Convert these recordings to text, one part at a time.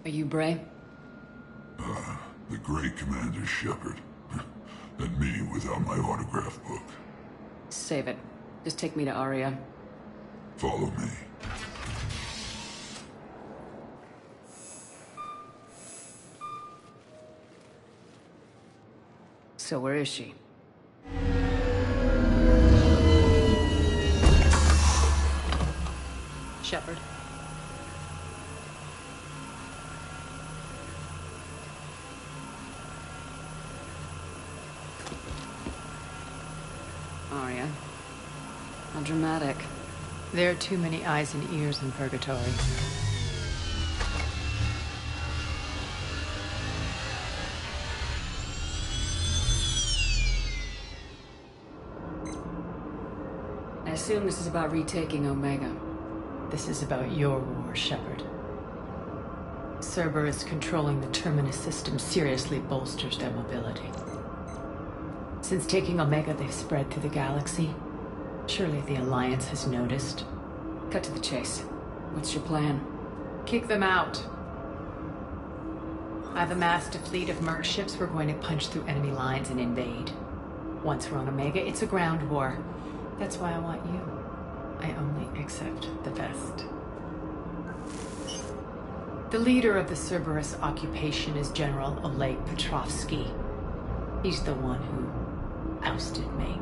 Are you Bray? The great Commander Shepard. And me without my autograph book. Save it. Just take me to Aria. Follow me. So where is she? Shepard. Aria. How dramatic. There are too many eyes and ears in Purgatory. I assume this is about retaking Omega. This is about your war, Shepard. Cerberus controlling the Terminus system seriously bolsters their mobility. Since taking Omega, they've spread through the galaxy. Surely the Alliance has noticed. Cut to the chase. What's your plan? Kick them out. I've amassed a fleet of merc ships. We're going to punch through enemy lines and invade. Once we're on Omega, it's a ground war. That's why I want you. I only accept the best. The leader of the Cerberus occupation is General Oleg Petrovsky. He's the one who ousted me.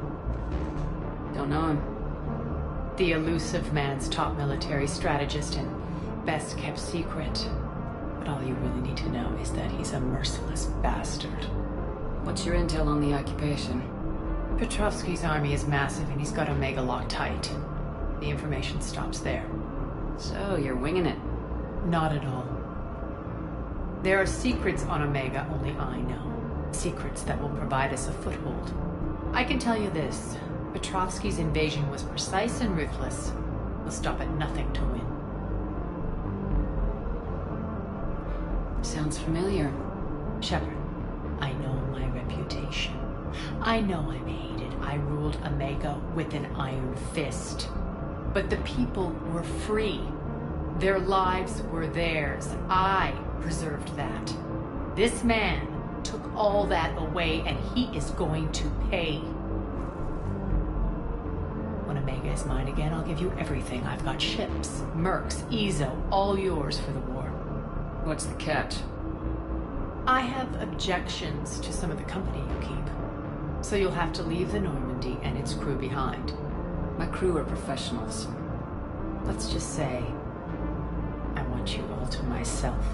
Don't know him. The elusive man's top military strategist and best kept secret. But all you really need to know is that he's a merciless bastard. What's your intel on the occupation? Petrovsky's army is massive and he's got Omega locked tight. The information stops there. So, you're winging it? Not at all. There are secrets on Omega only I know. Secrets that will provide us a foothold. I can tell you this. Petrovsky's invasion was precise and ruthless. We'll stop at nothing to win. Sounds familiar. Shepard, I know my reputation. I know I'm hated. I ruled Omega with an iron fist. But the people were free. Their lives were theirs. I preserved that. This man took all that away, and he is going to pay. When Omega is mine again, I'll give you everything. I've got ships, mercs, Ezo, all yours for the war. What's the catch? I have objections to some of the company you keep. So you'll have to leave the Normandy and its crew behind. My crew are professionals. Let's just say, I want you all to myself.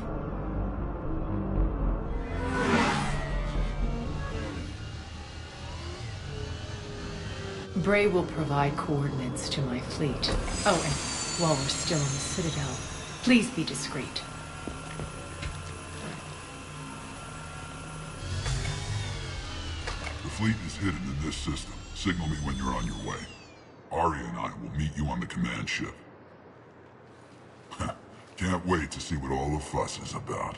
Bray will provide coordinates to my fleet. Oh, and while we're still in the Citadel, please be discreet. The fleet is hidden in this system. Signal me when you're on your way. Aria and I will meet you on the command ship. Can't wait to see what all the fuss is about.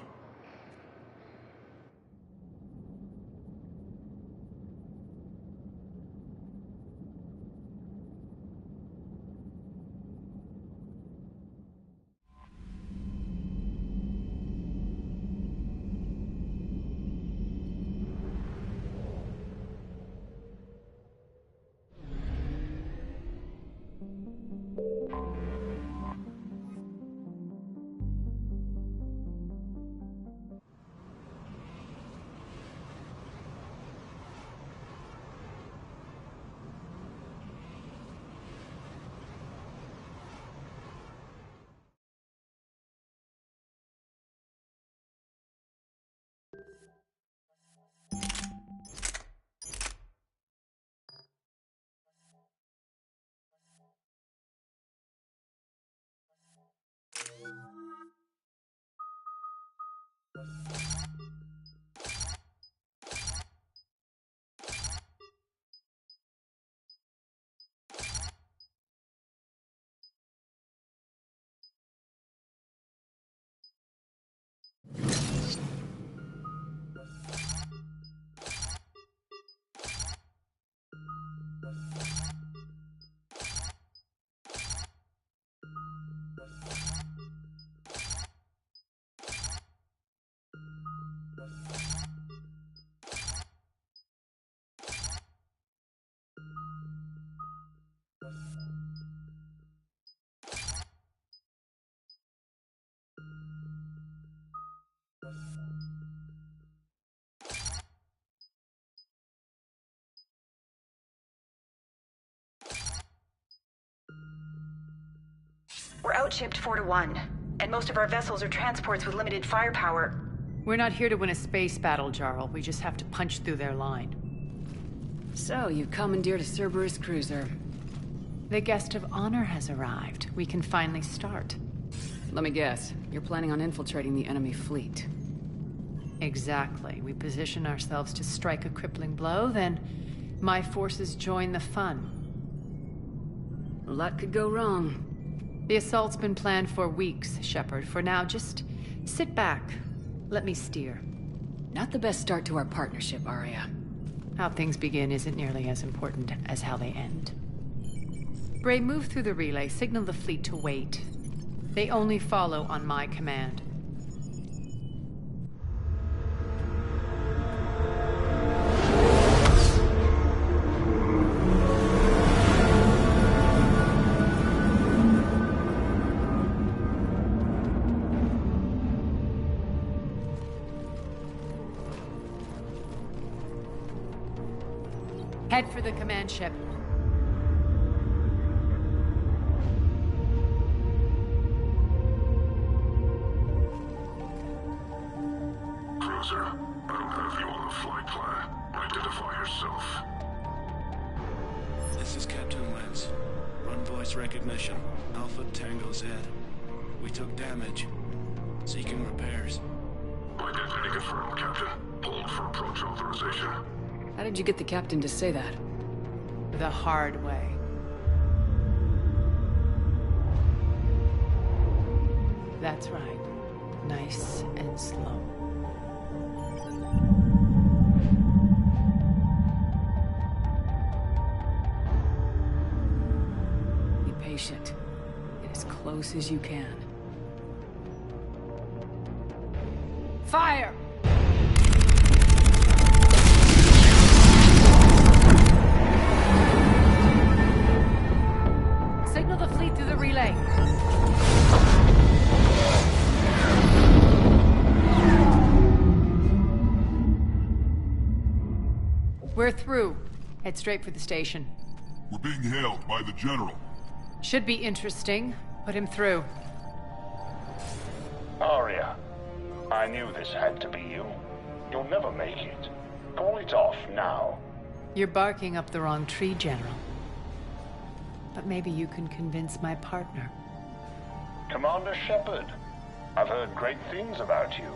We're outshipped 4-1, and most of our vessels are transports with limited firepower. We're not here to win a space battle, Jarl. We just have to punch through their line. So, you commandeered a Cerberus cruiser. The guest of honor has arrived. We can finally start. Let me guess, you're planning on infiltrating the enemy fleet. Exactly. We position ourselves to strike a crippling blow, then my forces join the fun. A lot could go wrong. The assault's been planned for weeks, Shepard. For now, just sit back. Let me steer. Not the best start to our partnership, Arya. How things begin isn't nearly as important as how they end. Bray, move through the relay. Signal the fleet to wait. They only follow on my command. Head for the command ship. Cruiser, I don't have you on the flight plan. Identify yourself. This is Captain Wentz. Run voice recognition. Alpha Tango Z. We took damage. Seeking repairs. Identity confirmed, Captain. Hold for approach authorization. How did you get the captain to say that? The hard way. That's right. Nice and slow. Be patient. Get as close as you can. Fire! Signal the fleet through the relay. We're through. Head straight for the station. We're being hailed by the General. Should be interesting. Put him through. Arya, I knew this had to be you. You'll never make it. Call it off now. You're barking up the wrong tree, General. But maybe you can convince my partner. Commander Shepard, I've heard great things about you.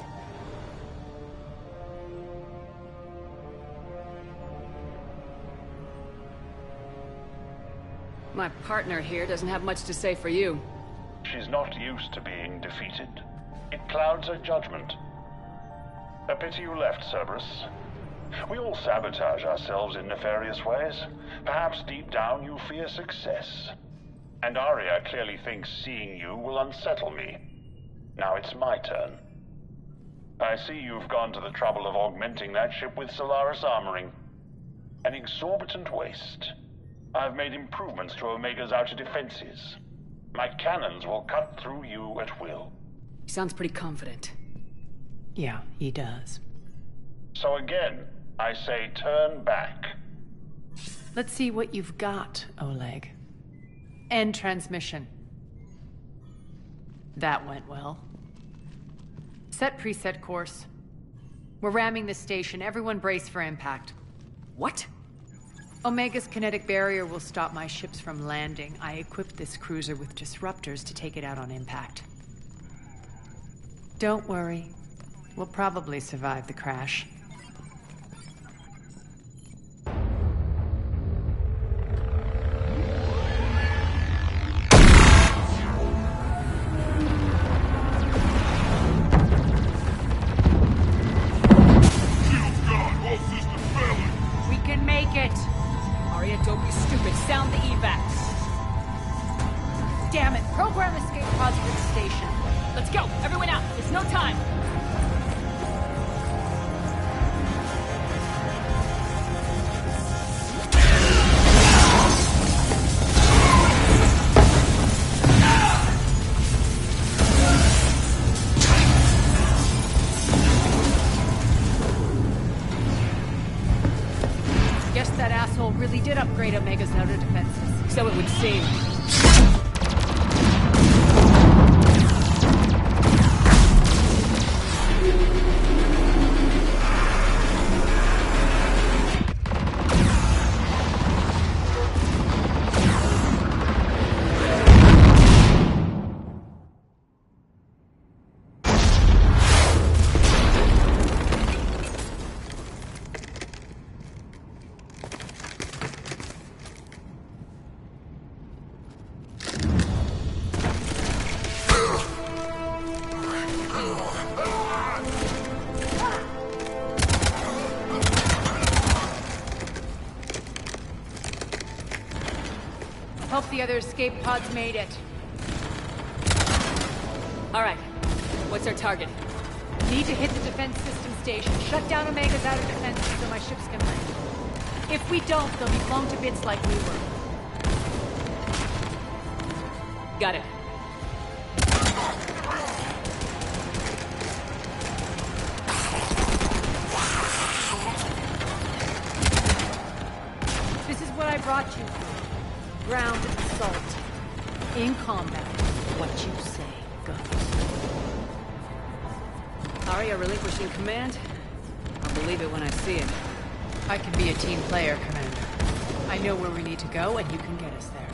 My partner here doesn't have much to say for you. She's not used to being defeated. It clouds her judgment. A pity you left, Cerberus. We all sabotage ourselves in nefarious ways. Perhaps deep down you fear success. And Arya clearly thinks seeing you will unsettle me. Now it's my turn. I see you've gone to the trouble of augmenting that ship with Solaris armoring. An exorbitant waste. I've made improvements to Omega's outer defenses. My cannons will cut through you at will. He sounds pretty confident. Yeah, he does. So again, I say turn back. Let's see what you've got, Oleg. End transmission. That went well. Set preset course. We're ramming the station. Everyone brace for impact. What? Omega's kinetic barrier will stop my ships from landing. I equipped this cruiser with disruptors to take it out on impact. Don't worry. We'll probably survive the crash. Shield's gone! All systems failing! We can make it! Arya, don't be stupid. Sound the evacs. Damn it! Program escape pods for the station. Let's go. Everyone out. There's no time. Guess that asshole really did upgrade Omega's outer defenses. So it would seem. Hope the other escape pods made it. All right. What's our target? Need to hit the defense system station. Shut down Omega's outer defenses so my ships can land. If we don't, they'll be blown to bits like we were. Got it. This is what I brought you for. Ground assault. In combat, what you say goes. Arya relinquishing command? I'll believe it when I see it. I can be a team player, Commander. I know where we need to go, and you can get us there.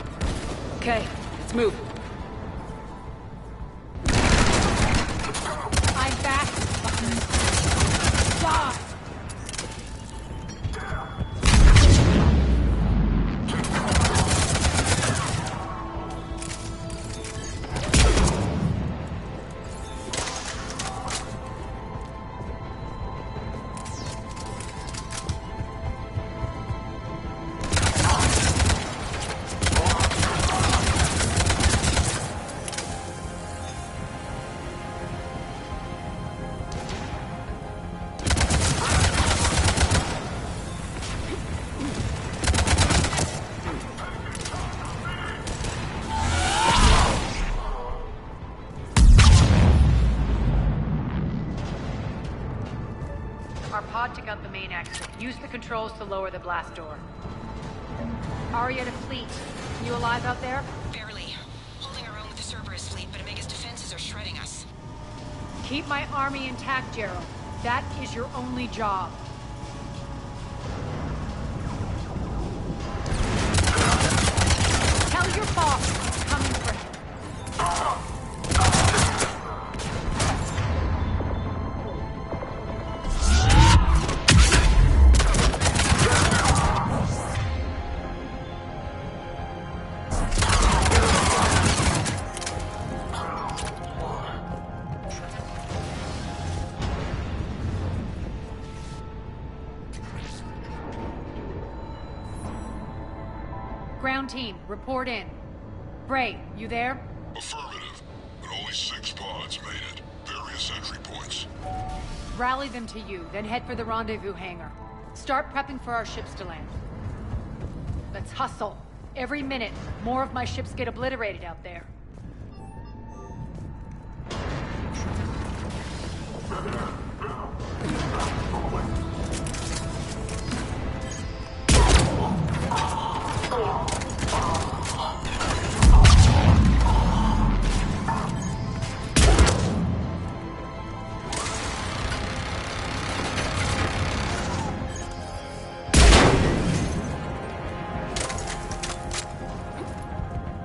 Okay, let's move. I'm back, fuckers. Die! Our pod took out the main exit. Use the controls to lower the blast door. Arya to fleet. You alive out there? Barely. Holding our own with the Cerberus fleet, but Omega's defenses are shredding us. Keep my army intact, Gerald. That is your only job. Tell your boss it's coming for him. Ground team, report in. Bray, you there? Affirmative, but only 6 pods made it. Various entry points. Rally them to you, then head for the rendezvous hangar. Start prepping for our ships to land. Let's hustle. Every minute, more of my ships get obliterated out there.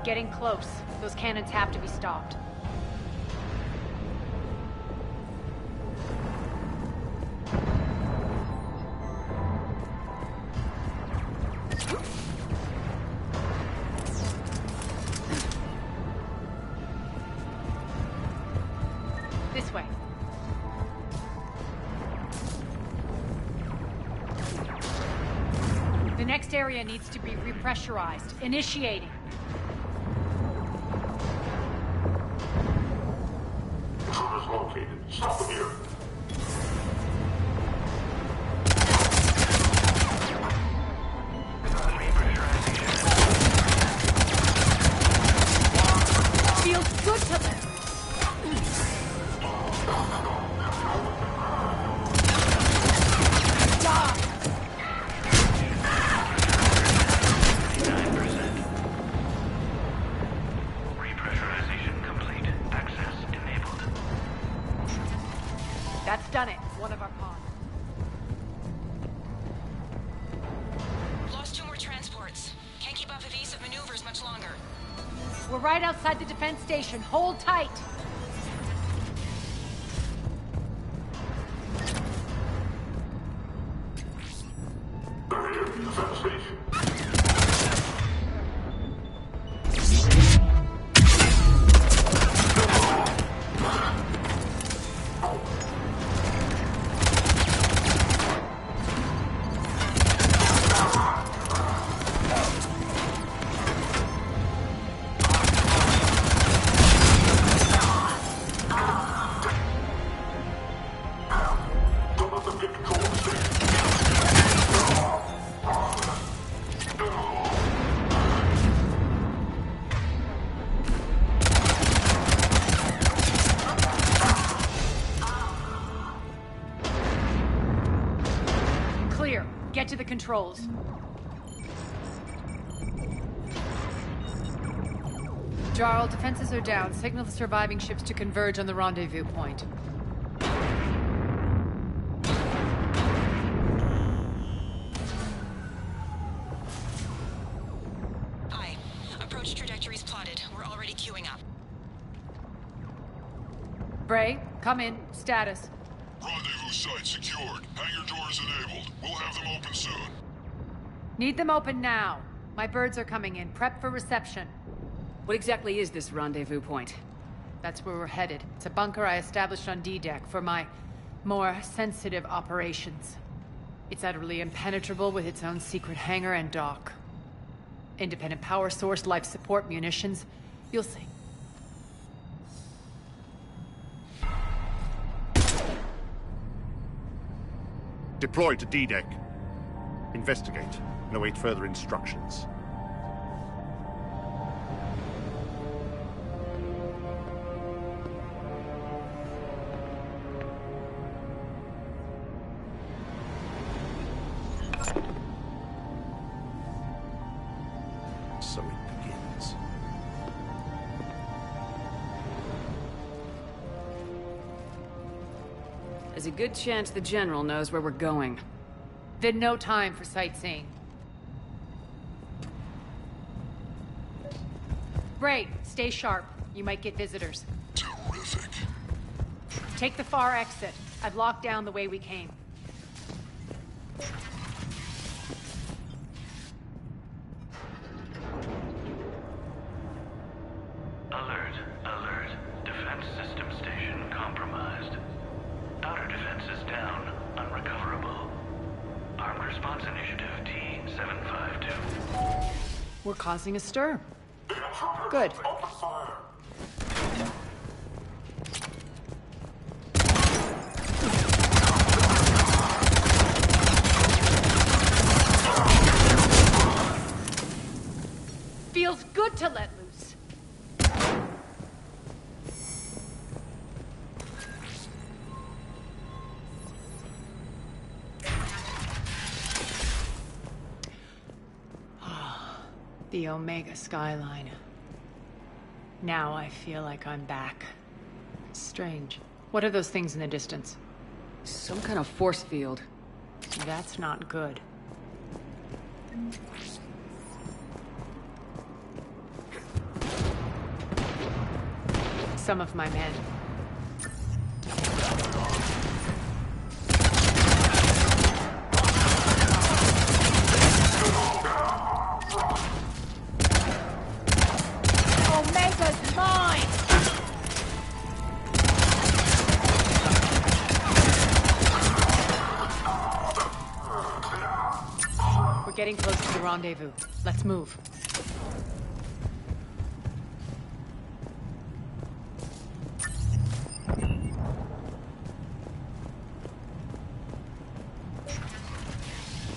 Getting close. Those cannons have to be stopped. This way. The next area needs to be repressurized. Initiating. Intruders located. Stop them here. Feels good to them. Repressurization complete. Access enabled. That's done it. One of our pods. Lost 2 more transports. Can't keep up evasive maneuvers much longer. We're right outside the defense station. Hold tight. They're here. Defense station. Don't let them get control of the station. Clear. Get to the controls. Jarl, defenses are down. Signal the surviving ships to converge on the rendezvous point. Aye. Approach trajectories plotted. We're already queuing up. Bray, come in. Status. Rendezvous site secured. Hangar doors enabled. We'll have them open soon. Need them open now. My birds are coming in. Prep for reception. What exactly is this rendezvous point? That's where we're headed. It's a bunker I established on D-Deck for my more sensitive operations. It's utterly impenetrable with its own secret hangar and dock. Independent power source, life support, munitions. You'll see. Deploy to D-Deck. Investigate and await further instructions. So it begins. There's a good chance the General knows where we're going. Then no time for sightseeing. Bray, stay sharp. You might get visitors. Terrific. Take the far exit. I've locked down the way we came. Alert, alert. Defense system station compromised. Outer defenses down, unrecoverable. Armed Response Initiative T-752. We're causing a stir. The intruders. Good. Open fire. Feels good to let loose. The Omega skyline. Now I feel like I'm back. Strange. What are those things in the distance? Some kind of force field. That's not good. Some of my men. Omega's mine! getting close to the rendezvous. Let's move.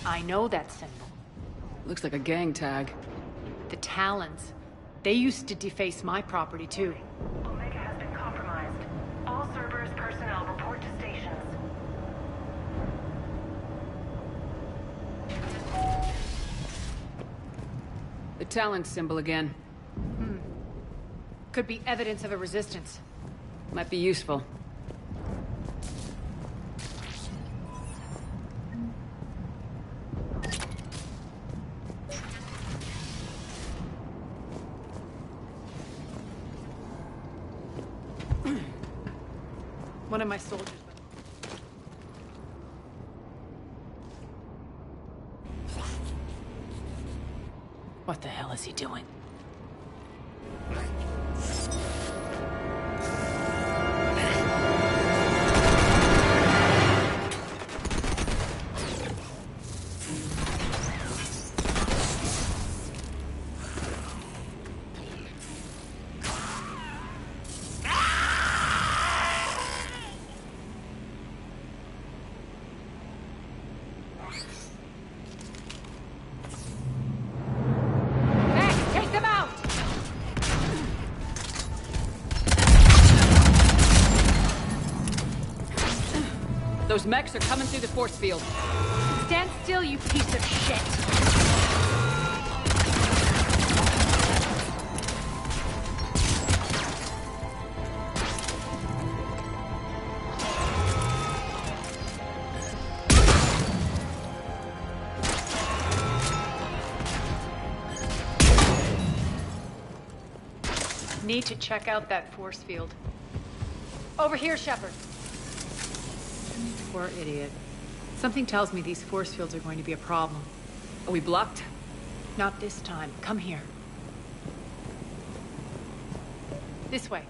I know that symbol. Looks like a gang tag. The Talons. They used to deface my property, too. Omega has been compromised. All Cerberus personnel report to stations. The Talon symbol again. Could be evidence of a resistance. Might be useful. One of my soldiers. What the hell is he doing? Those mechs are coming through the force field. Stand still, you piece of shit! Need to check out that force field. Over here, Shepard. Poor idiot. Something tells me these force fields are going to be a problem. Are we blocked? Not this time. Come here. This way.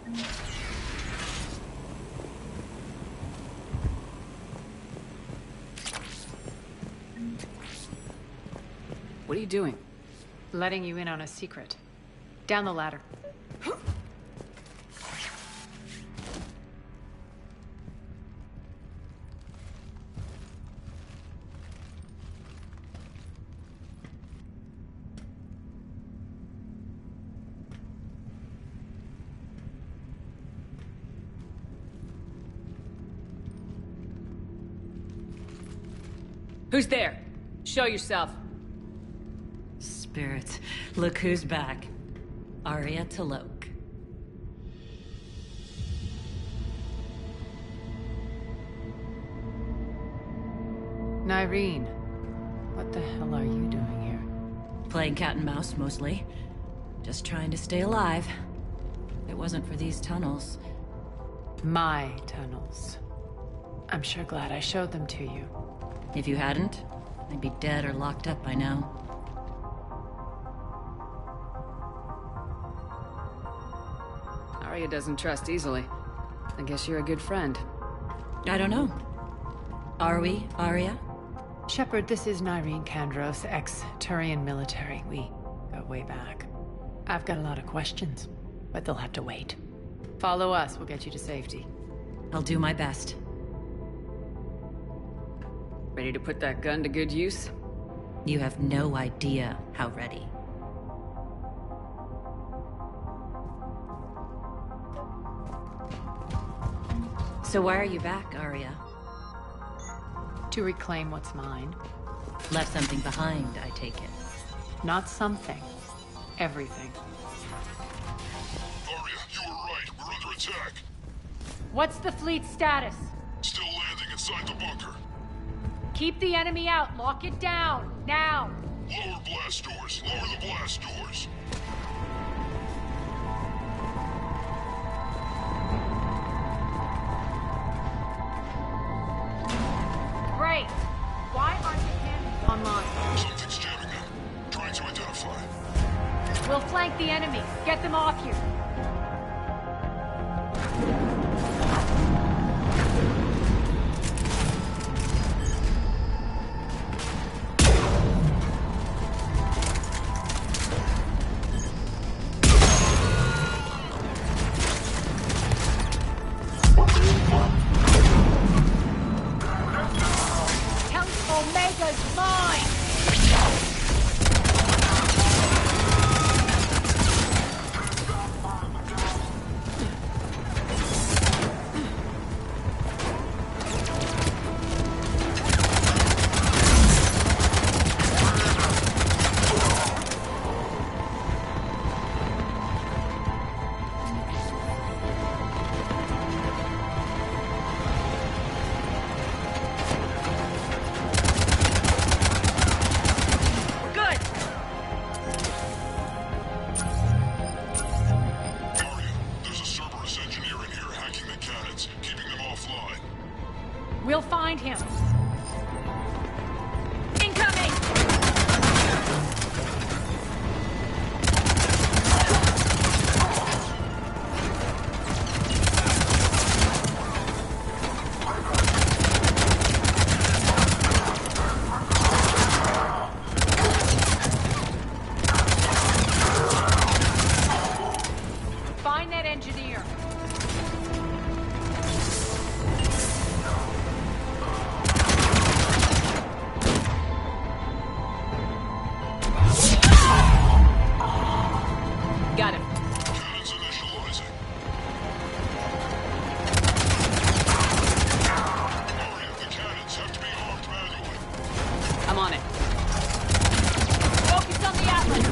What are you doing? Letting you in on a secret. Down the ladder. Who's there? Show yourself. Spirits, look who's back. Aria T'Loak. Nyreen, what the hell are you doing here? Playing cat and mouse, mostly. Just trying to stay alive. If it wasn't for these tunnels. My tunnels. I'm sure glad I showed them to you. If you hadn't, I'd be dead or locked up by now. Aria doesn't trust easily. I guess you're a good friend. I don't know. Are we, Aria? Shepard, this is Nyreen Kandros, ex-Turian military. We go way back. I've got a lot of questions, but they'll have to wait. Follow us, we'll get you to safety. I'll do my best. Ready to put that gun to good use? You have no idea how ready. So why are you back, Aria? To reclaim what's mine. Left something behind, I take it. Not something. Everything. Aria, you were right. We're under attack. What's the fleet's status? Still landing inside the bunker. Keep the enemy out. Lock it down. Now. Lower blast doors. Lower the blast doors. Great. Why aren't the cannons online? Something's jamming them. Trying to identify. We'll flank the enemy. Get them off you. Omega's mine! We'll find him. Incoming! Find that engineer. Got him. Cannons initializing. Aria, the cannons have to be armed manually. I'm on it. Focus on the Atlas.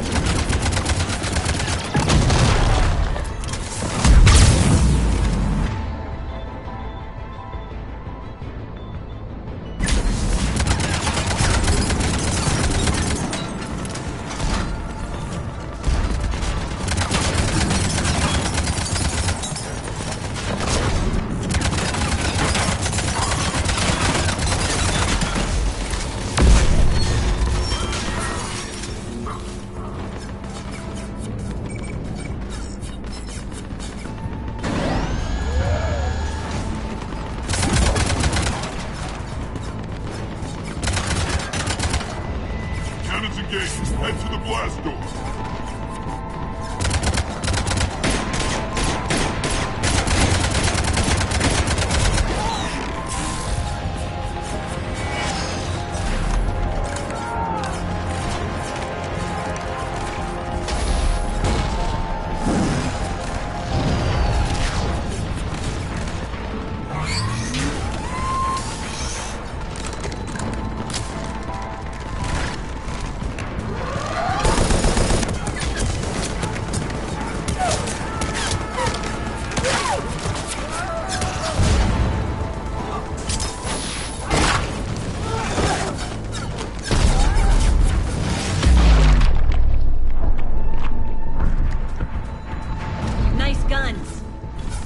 Cannons engaged. Head to the blast door. Nice guns.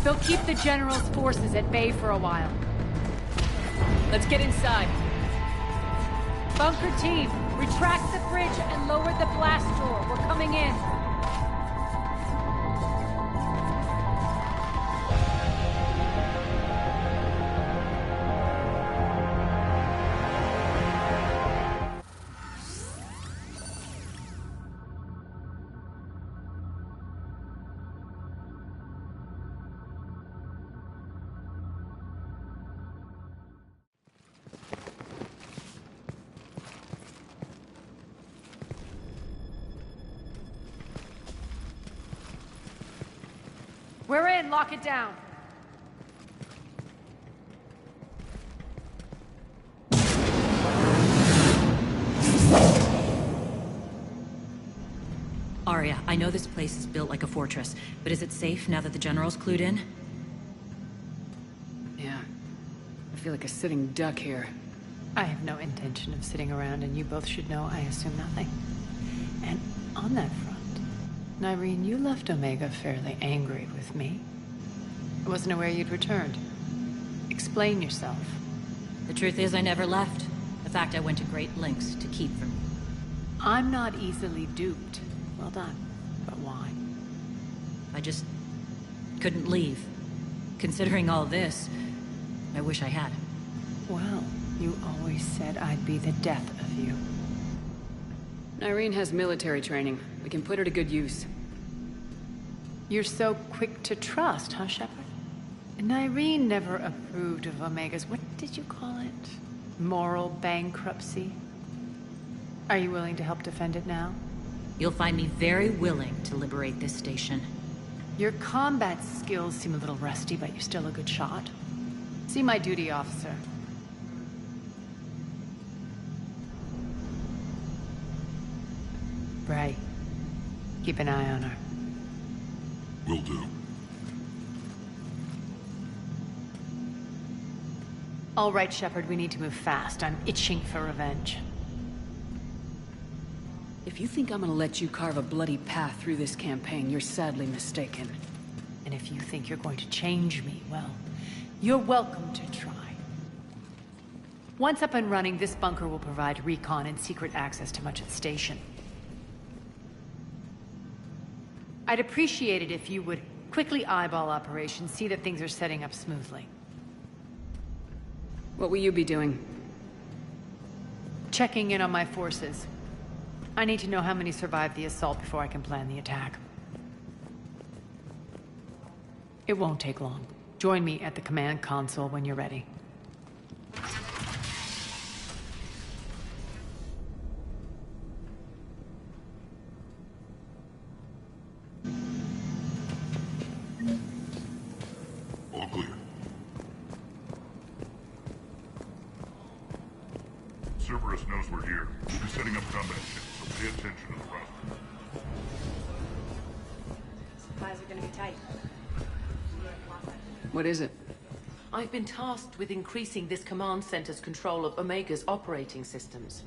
They'll keep the General's forces at bay for a while. Let's get inside. Bunker team, retract the bridge and lower the blast door. We're coming in. We're in. Lock it down. Aria, I know this place is built like a fortress, but is it safe now that the General's clued in? Yeah. I feel like a sitting duck here. I have no intention of sitting around, and you both should know I assume nothing. And on that front, Nyreen, you left Omega fairly angry with me. I wasn't aware you'd returned. Explain yourself. The truth is I never left. The fact I went to great lengths to keep from you. I'm not easily duped. Well done. But why? I just couldn't leave. Considering all this, I wish I had. Well, you always said I'd be the death of you. Nyreen has military training. We can put her to good use. You're so quick to trust, huh, Shepard? Nyreen never approved of Omega's, what did you call it? Moral bankruptcy? Are you willing to help defend it now? You'll find me very willing to liberate this station. Your combat skills seem a little rusty, but you're still a good shot. See my duty officer. Bray, keep an eye on her. Will do. All right, Shepard, we need to move fast. I'm itching for revenge. If you think I'm gonna let you carve a bloody path through this campaign, you're sadly mistaken. And if you think you're going to change me, well, you're welcome to try. Once up and running, this bunker will provide recon and secret access to much of the station. I'd appreciate it if you would quickly eyeball operations, see that things are setting up smoothly. What will you be doing? Checking in on my forces. I need to know how many survived the assault before I can plan the attack. It won't take long. Join me at the command console when you're ready. All clear. Cerberus knows we're here. We'll be setting up combat ships, so pay attention to the roster. Supplies are gonna be tight. What is it? I've been tasked with increasing this command center's control of Omega's operating systems.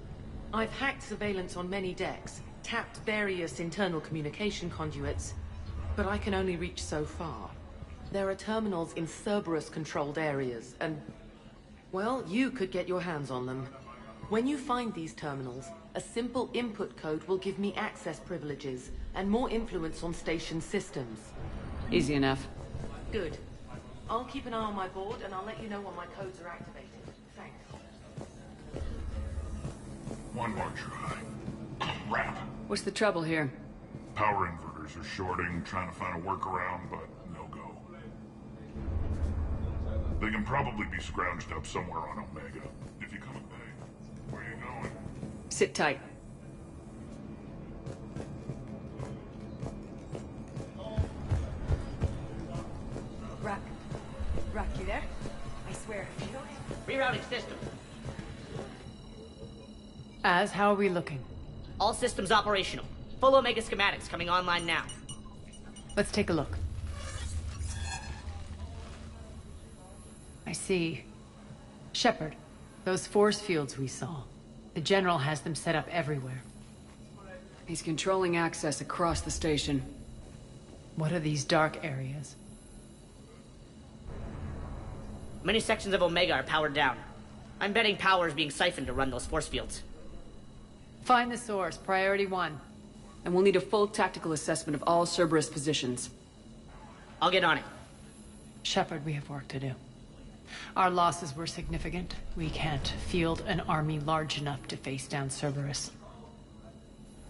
I've hacked surveillance on many decks, tapped various internal communication conduits, but I can only reach so far. There are terminals in Cerberus-controlled areas, and... well, you could get your hands on them. When you find these terminals, a simple input code will give me access privileges and more influence on station systems. Easy enough. Good. I'll keep an eye on my board, and I'll let you know when my codes are activated. Thanks. One more try. Crap. What's the trouble here? Power inverters are shorting, trying to find a workaround, but no go. They can probably be scrounged up somewhere on Omega. If you come with me, where are you going? Sit tight. Rock, you there? I swear. Rerouting system. How are we looking? All systems operational. Full Omega schematics coming online now. Let's take a look. I see. Shepard, those force fields we saw. The General has them set up everywhere. He's controlling access across the station. What are these dark areas? Many sections of Omega are powered down. I'm betting power is being siphoned to run those force fields. Find the source, priority 1. And we'll need a full tactical assessment of all Cerberus positions. I'll get on it. Shepard, we have work to do. Our losses were significant. We can't field an army large enough to face down Cerberus.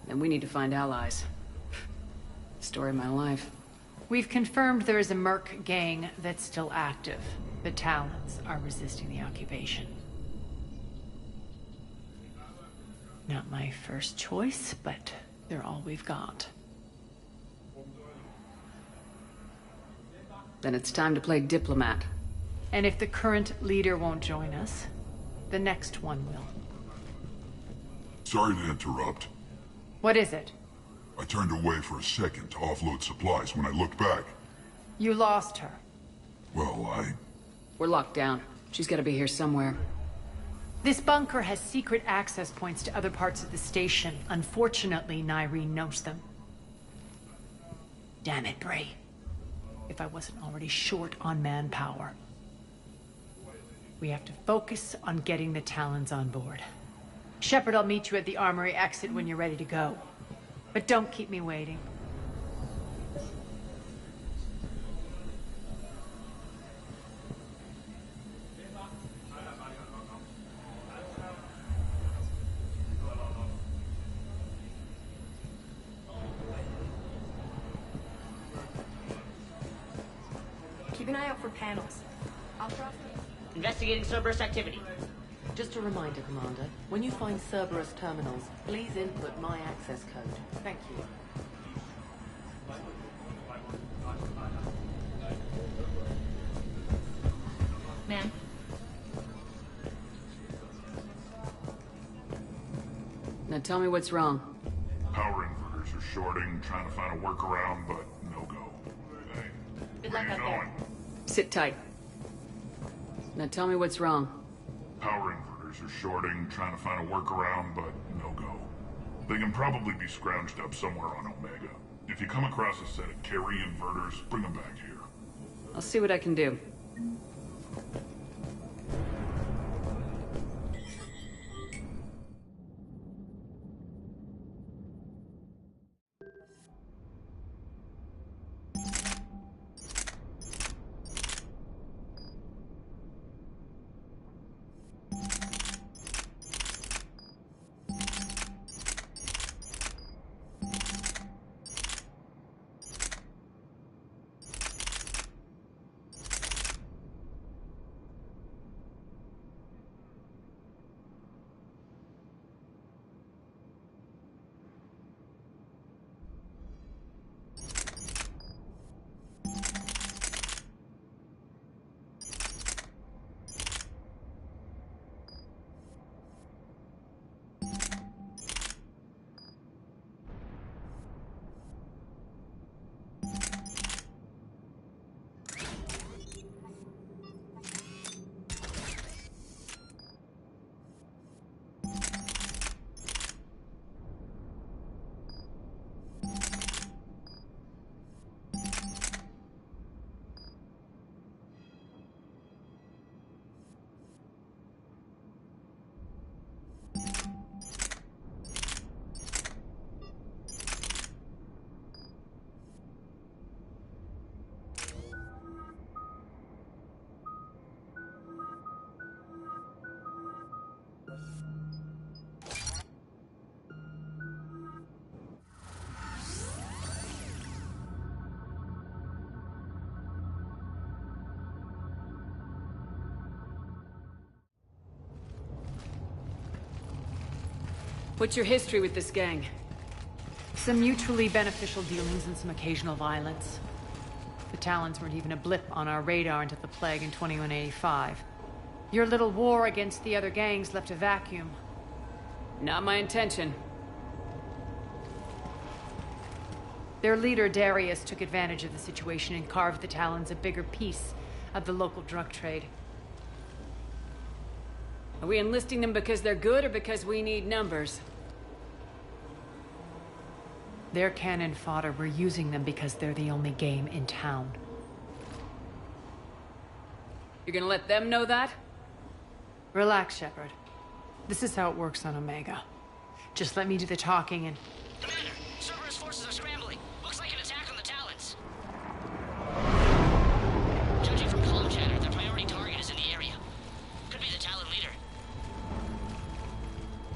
And we need to find allies. Story of my life. We've confirmed there is a Merc gang that's still active. The Talons are resisting the occupation. Not my first choice, but they're all we've got. Then it's time to play diplomat. And if the current leader won't join us, the next one will. Sorry to interrupt. What is it? I turned away for a second to offload supplies. When I looked back... You lost her. Well, We're locked down. She's gotta be here somewhere. This bunker has secret access points to other parts of the station. Unfortunately, Nyreen knows them. Damn it, Bray. If I wasn't already short on manpower. We have to focus on getting the Talons on board. Shepard, I'll meet you at the armory exit when you're ready to go. But don't keep me waiting. Keep an eye out for panels. I'll drop them. Investigating Cerberus activity. Just a reminder, Commander. When you find Cerberus terminals, please input my access code. Thank you. Ma'am? Now tell me what's wrong. Power inverters are shorting, trying to find a workaround, but no go. Hey, Good where luck you out going? there. Sit tight. Now tell me what's wrong. Power inverters are shorting, trying to find a workaround, but no go. They can probably be scrounged up somewhere on Omega. If you come across a set of carry inverters, bring them back here. I'll see what I can do. What's your history with this gang? Some mutually beneficial dealings and some occasional violence. The Talons weren't even a blip on our radar until the Plague in 2185. Your little war against the other gangs left a vacuum. Not my intention. Their leader, Darius, took advantage of the situation and carved the Talons a bigger piece of the local drug trade. Are we enlisting them because they're good or because we need numbers? They're cannon fodder. We're using them because they're the only game in town. You're gonna let them know that? Relax, Shepard. This is how it works on Omega. Just let me do the talking and... Commander, Cerberus forces are scrambling. Looks like an attack on the Talons. Judging from comm chatter, their priority target is in the area. Could be the Talon leader.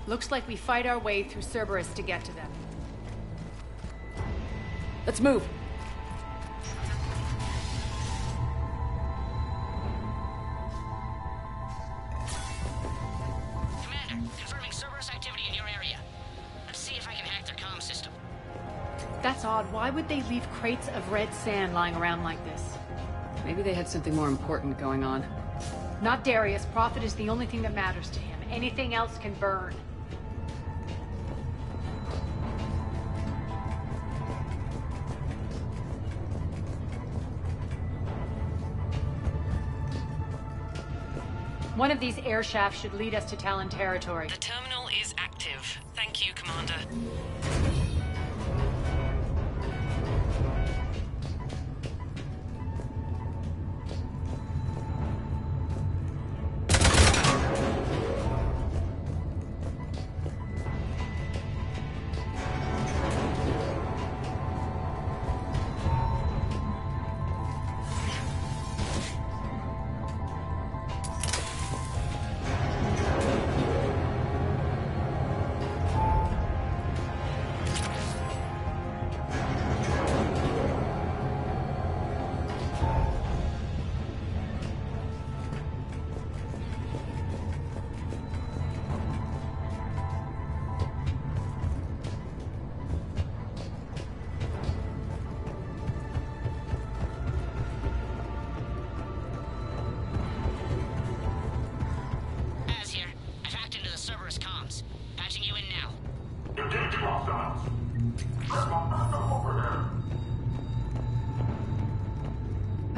Looks like we fight our way through Cerberus to get to them. Let's move. Commander, confirming Cerberus activity in your area. Let's see if I can hack their comm system. That's odd. Why would they leave crates of red sand lying around like this? Maybe they had something more important going on. Not Darius. Profit is the only thing that matters to him. Anything else can burn. One of these air shafts should lead us to Talon territory. The terminal is active. Thank you, Commander.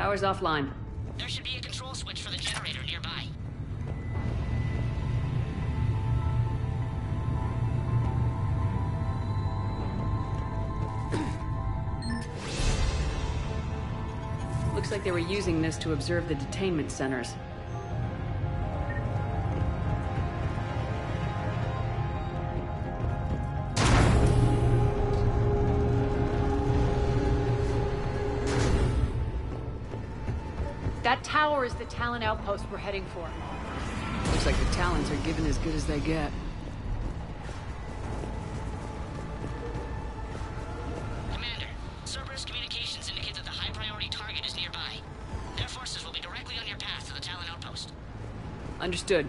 Power's offline. There should be a control switch for the generator nearby. Looks like they were using this to observe the detainment centers. That tower is the Talon outpost we're heading for. Looks like the Talons are given as good as they get. Commander, Cerberus communications indicate that the high-priority target is nearby. Their forces will be directly on your path to the Talon outpost. Understood.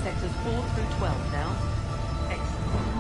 Sectors 4 through 12 now. Excellent.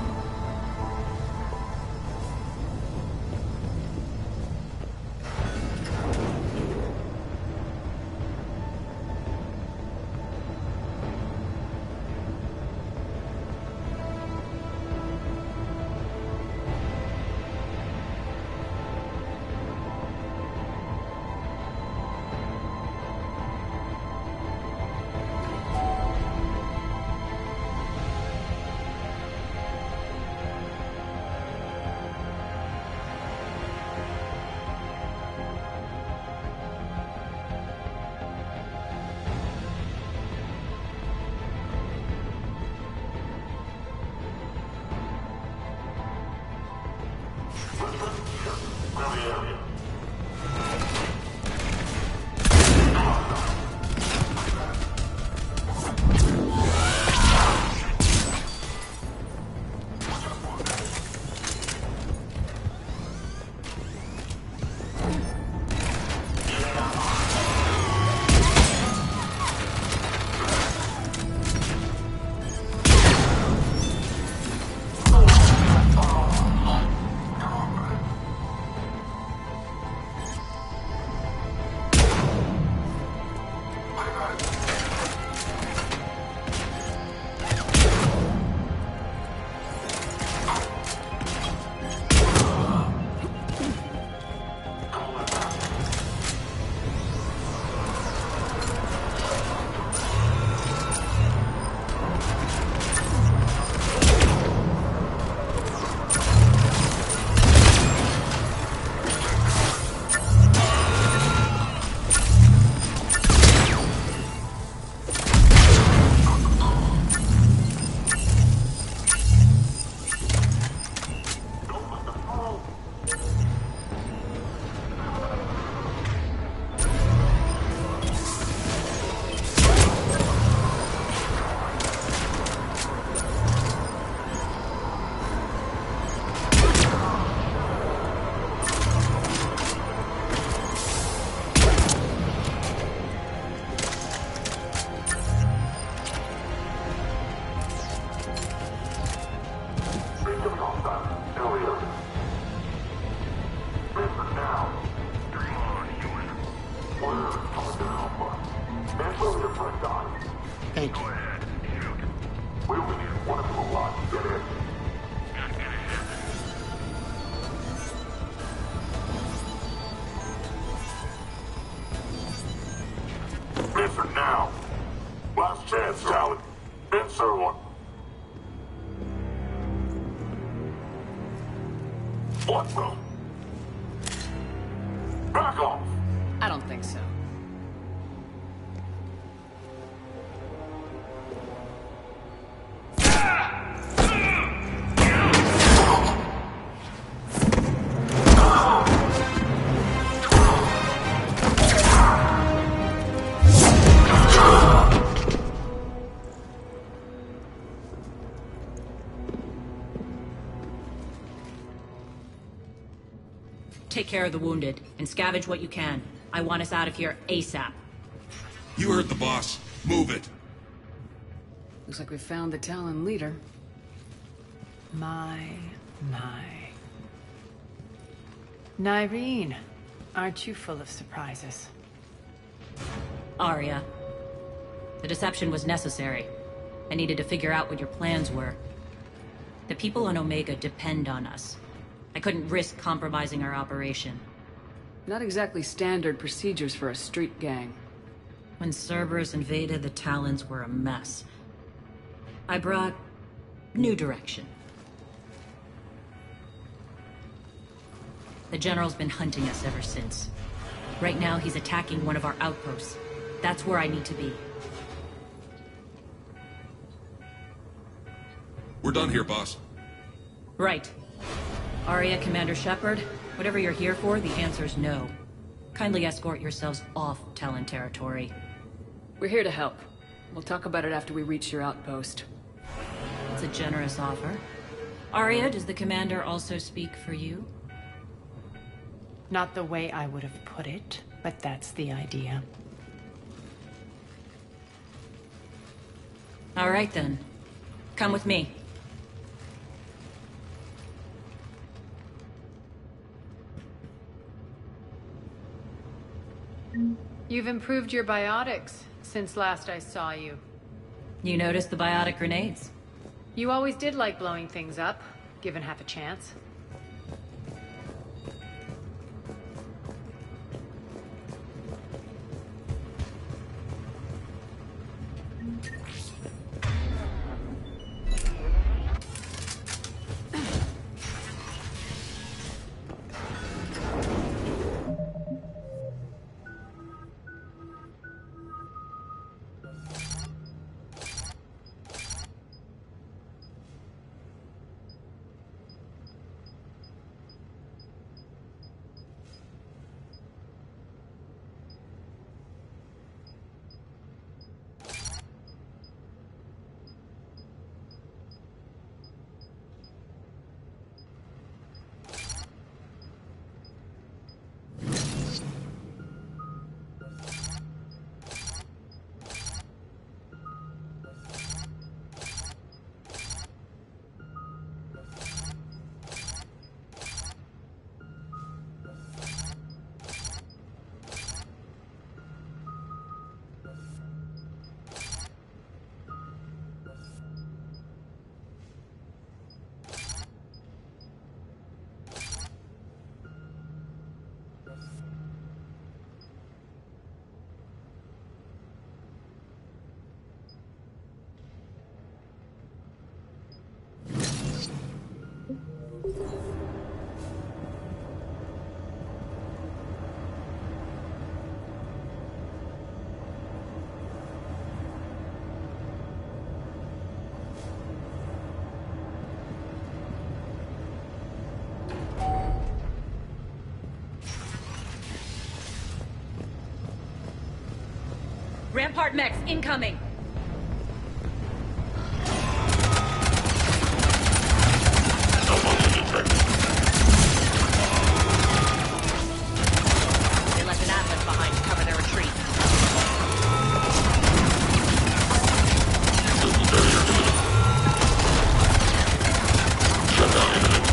Thank you. We only need one of them alive to get in. Listen now. Last chance, Talon. Answer one. What the? Back off! I don't think so. Take care of the wounded, and scavenge what you can. I want us out of here ASAP. You heard the boss. Move it. Looks like we found the Talon leader. My. Nyreen, aren't you full of surprises? Arya. The deception was necessary. I needed to figure out what your plans were. The people on Omega depend on us. I couldn't risk compromising our operation. Not exactly standard procedures for a street gang. When Cerberus invaded, the Talons were a mess. I brought new direction. The General's been hunting us ever since. Right now, he's attacking one of our outposts. That's where I need to be. We're done here, boss. Right. Arya, Commander Shepard, whatever you're here for, the answer's no. Kindly escort yourselves off Talon territory. We're here to help. We'll talk about it after we reach your outpost. It's a generous offer. Arya, does the Commander also speak for you? Not the way I would have put it, but that's the idea. All right, then. Come with me. You've improved your biotics since last I saw you. You noticed the biotic grenades? You always did like blowing things up, given half a chance. Rampart mechs incoming! They left an Atlas behind to cover their retreat. Shut down imminent.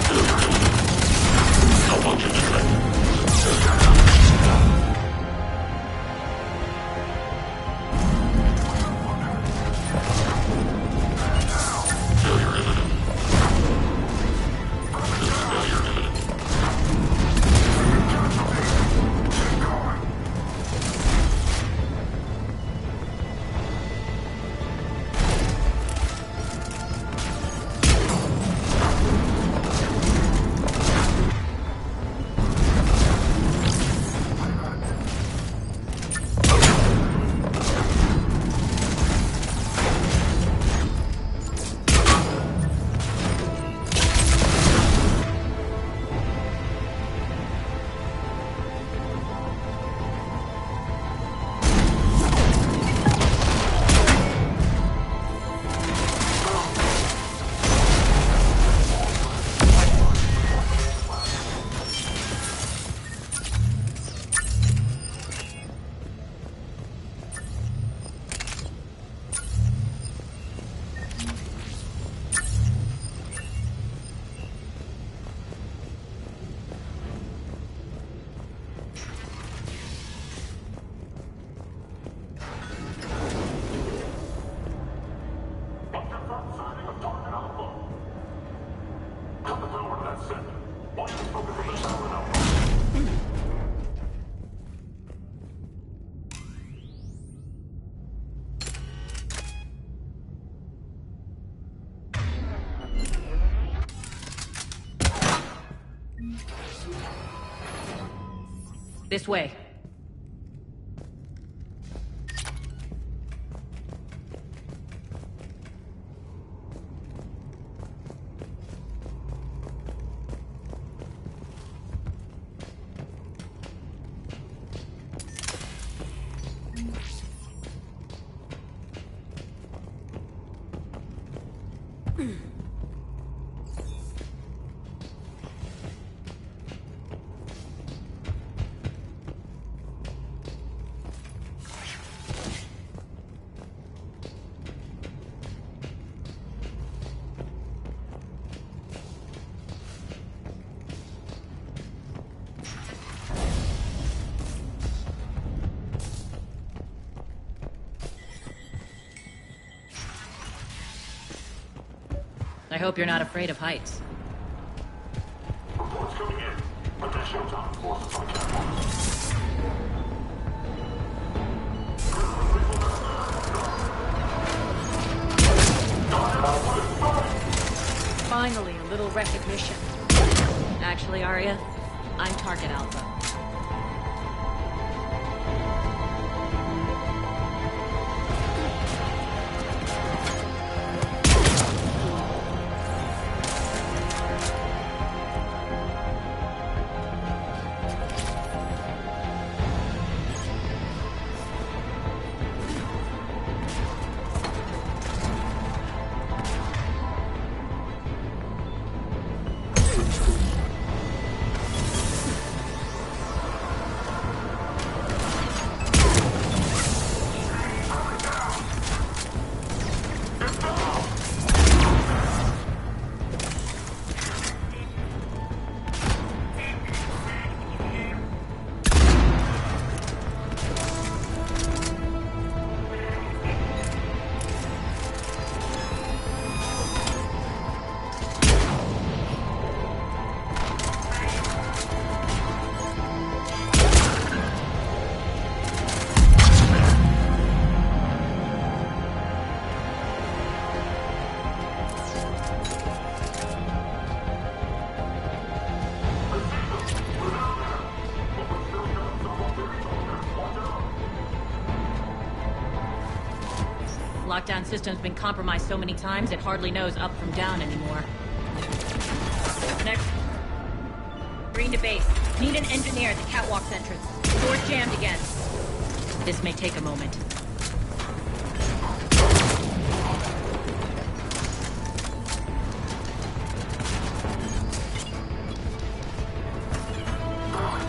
That's it. Why don't you focus on the tower now? This way. I hope you're not afraid of heights. Reports coming in. Additional time forces on catwalks. Finally, a little recognition. Actually, Arya, I'm Target Alpha. Lockdown system's been compromised so many times it hardly knows up from down anymore. Next. Green to base. Need an engineer at the catwalk's entrance. Door's jammed again. This may take a moment.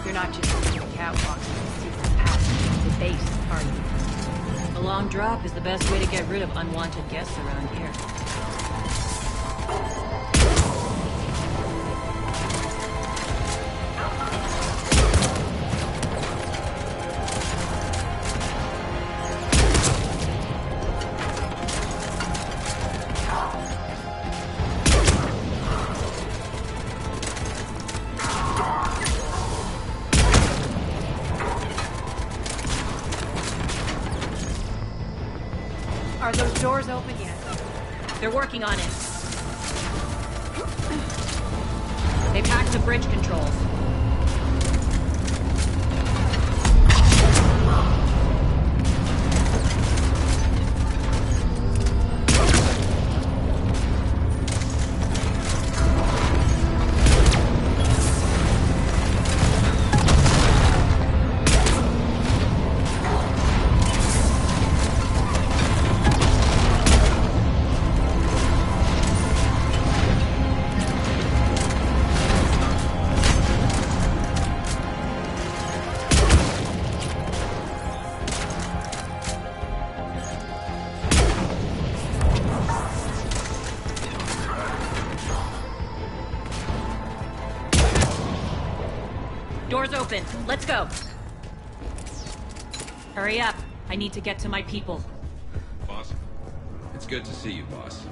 You're not just seeing the catwalk, you see the passage to the base, are you? A long drop is the best way to get rid of unwanted guests around here. Are those doors open yet? They're working on it. They've hacked the bridge controls. Door's open. Let's go. Hurry up. I need to get to my people. Boss, it's good to see you, boss.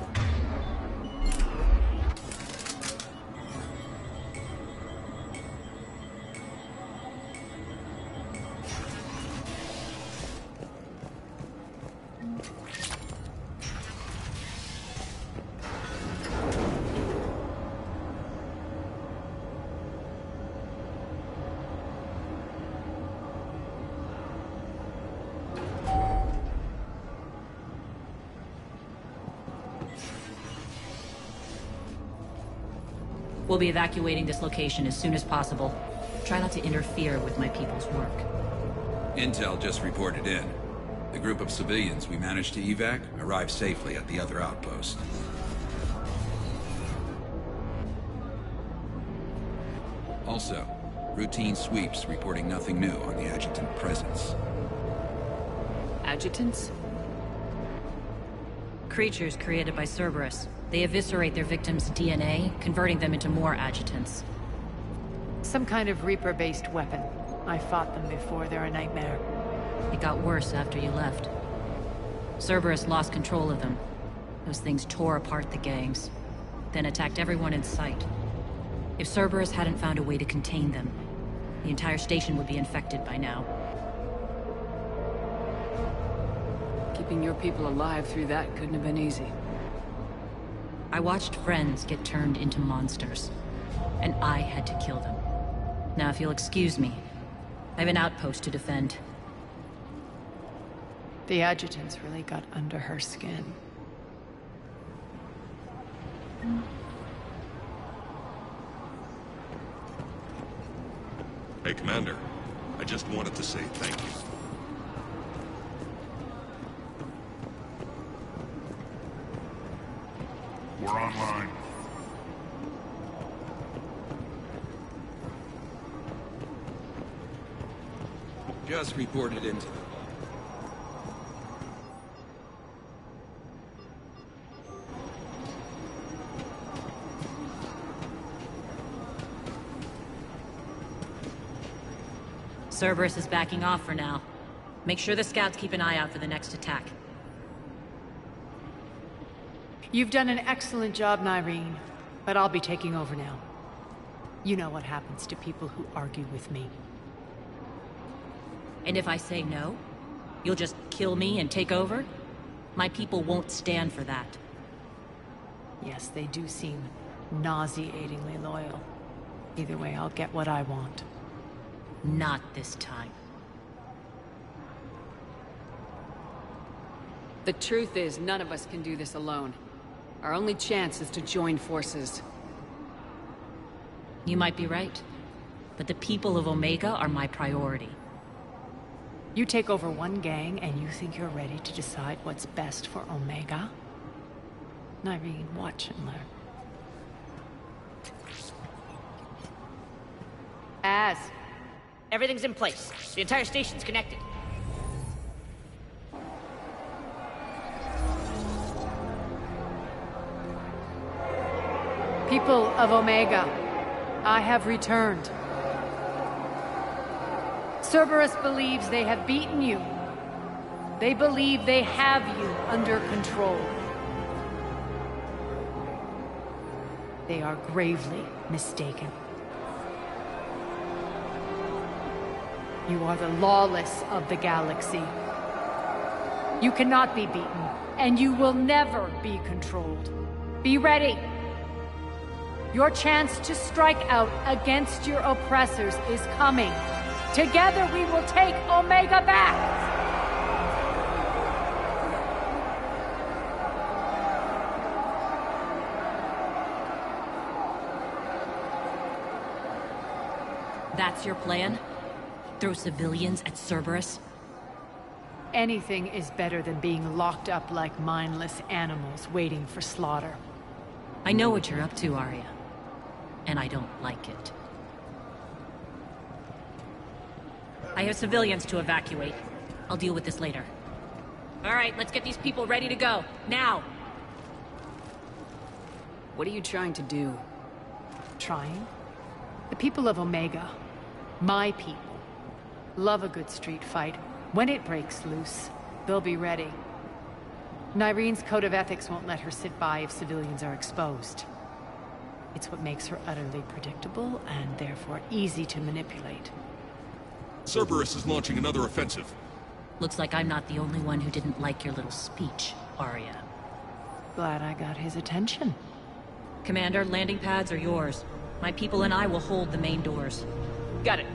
We'll be evacuating this location as soon as possible. Try not to interfere with my people's work. Intel just reported in. The group of civilians we managed to evac arrived safely at the other outpost. Also, routine sweeps reporting nothing new on the adjutant presence. Adjutants? Creatures created by Cerberus. They eviscerate their victims' DNA, converting them into more adjutants. Some kind of Reaper-based weapon. I fought them before, they're a nightmare. It got worse after you left. Cerberus lost control of them. Those things tore apart the gangs, then attacked everyone in sight. If Cerberus hadn't found a way to contain them, the entire station would be infected by now. Keeping your people alive through that couldn't have been easy. I watched friends get turned into monsters, and I had to kill them. Now, if you'll excuse me, I have an outpost to defend. The adjutants really got under her skin. Hey, Commander. I just wanted to say thank you. We're online. Just reported into them. Cerberus is backing off for now. Make sure the scouts keep an eye out for the next attack. You've done an excellent job, Nyreen, but I'll be taking over now. You know what happens to people who argue with me. And if I say no, you'll just kill me and take over? My people won't stand for that. Yes, they do seem nauseatingly loyal. Either way, I'll get what I want. Not this time. The truth is, none of us can do this alone. Our only chance is to join forces. You might be right, but the people of Omega are my priority. You take over one gang and you think you're ready to decide what's best for Omega? Nyreen, watch and learn. Everything's in place. The entire station's connected. People of Omega, I have returned. Cerberus believes they have beaten you. They believe they have you under control. They are gravely mistaken. You are the lawless of the galaxy. You cannot be beaten, and you will never be controlled. Be ready. Your chance to strike out against your oppressors is coming. Together we will take Omega back! That's your plan? Throw civilians at Cerberus? Anything is better than being locked up like mindless animals waiting for slaughter. I know what you're up to, Arya. And I don't like it. I have civilians to evacuate. I'll deal with this later. All right, let's get these people ready to go. Now! What are you trying to do? Trying? The people of Omega, my people, love a good street fight. When it breaks loose, they'll be ready. Nyreen's code of ethics won't let her sit by if civilians are exposed. It's what makes her utterly predictable and therefore easy to manipulate. Cerberus is launching another offensive. Looks like I'm not the only one who didn't like your little speech, Arya. Glad I got his attention. Commander, landing pads are yours. My people and I will hold the main doors. Got it.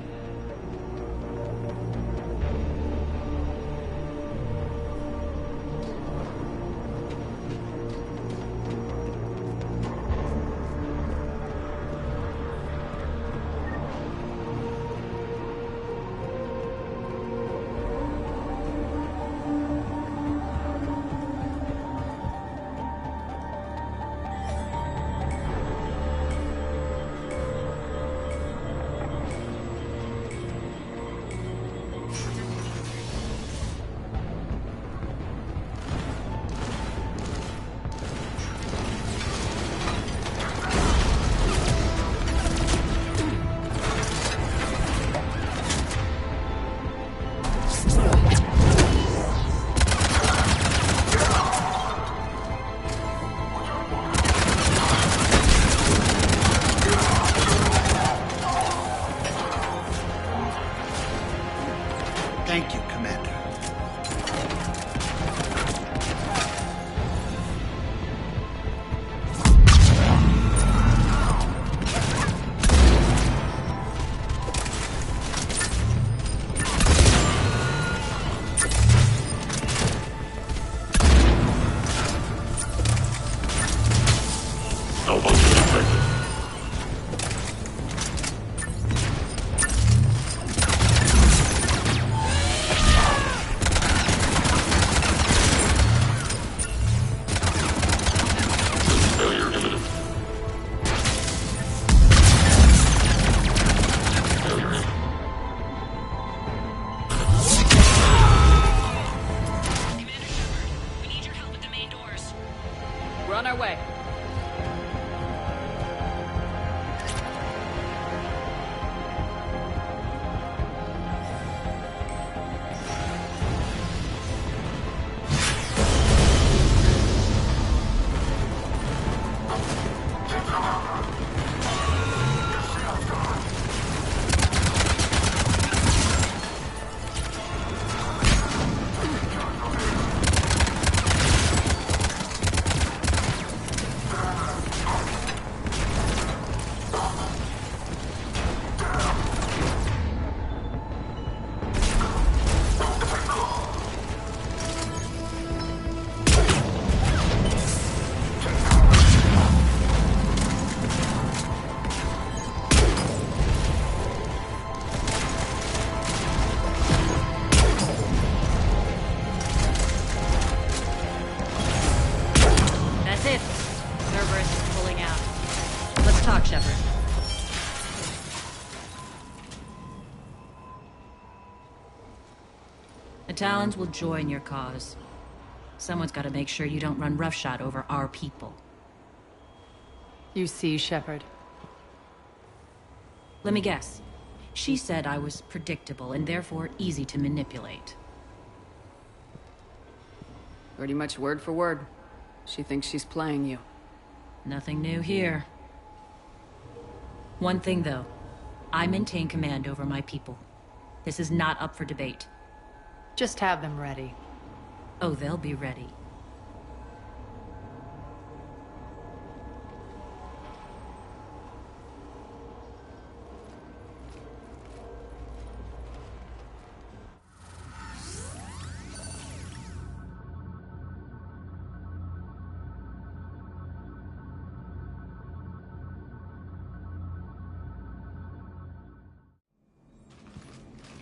talk, Shepard. The Talons will join your cause. Someone's got to make sure you don't run roughshod over our people. You see, Shepard. Let me guess. She said I was predictable and therefore easy to manipulate. Pretty much word for word. She thinks she's playing you. Nothing new here. One thing, though. I maintain command over my people. This is not up for debate. Just have them ready. Oh, they'll be ready.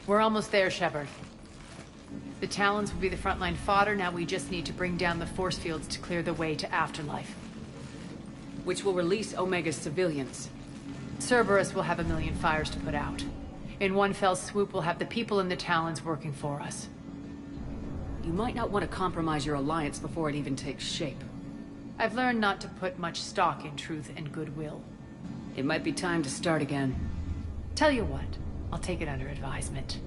We're almost there, Shepard. The Talons will be the frontline fodder, now we just need to bring down the force fields to clear the way to Afterlife. Which will release Omega's civilians. Cerberus will have 1,000,000 fires to put out. In one fell swoop, we'll have the people in the Talons working for us. You might not want to compromise your alliance before it even takes shape. I've learned not to put much stock in truth and goodwill. It might be time to start again. Tell you what, I'll take it under advisement.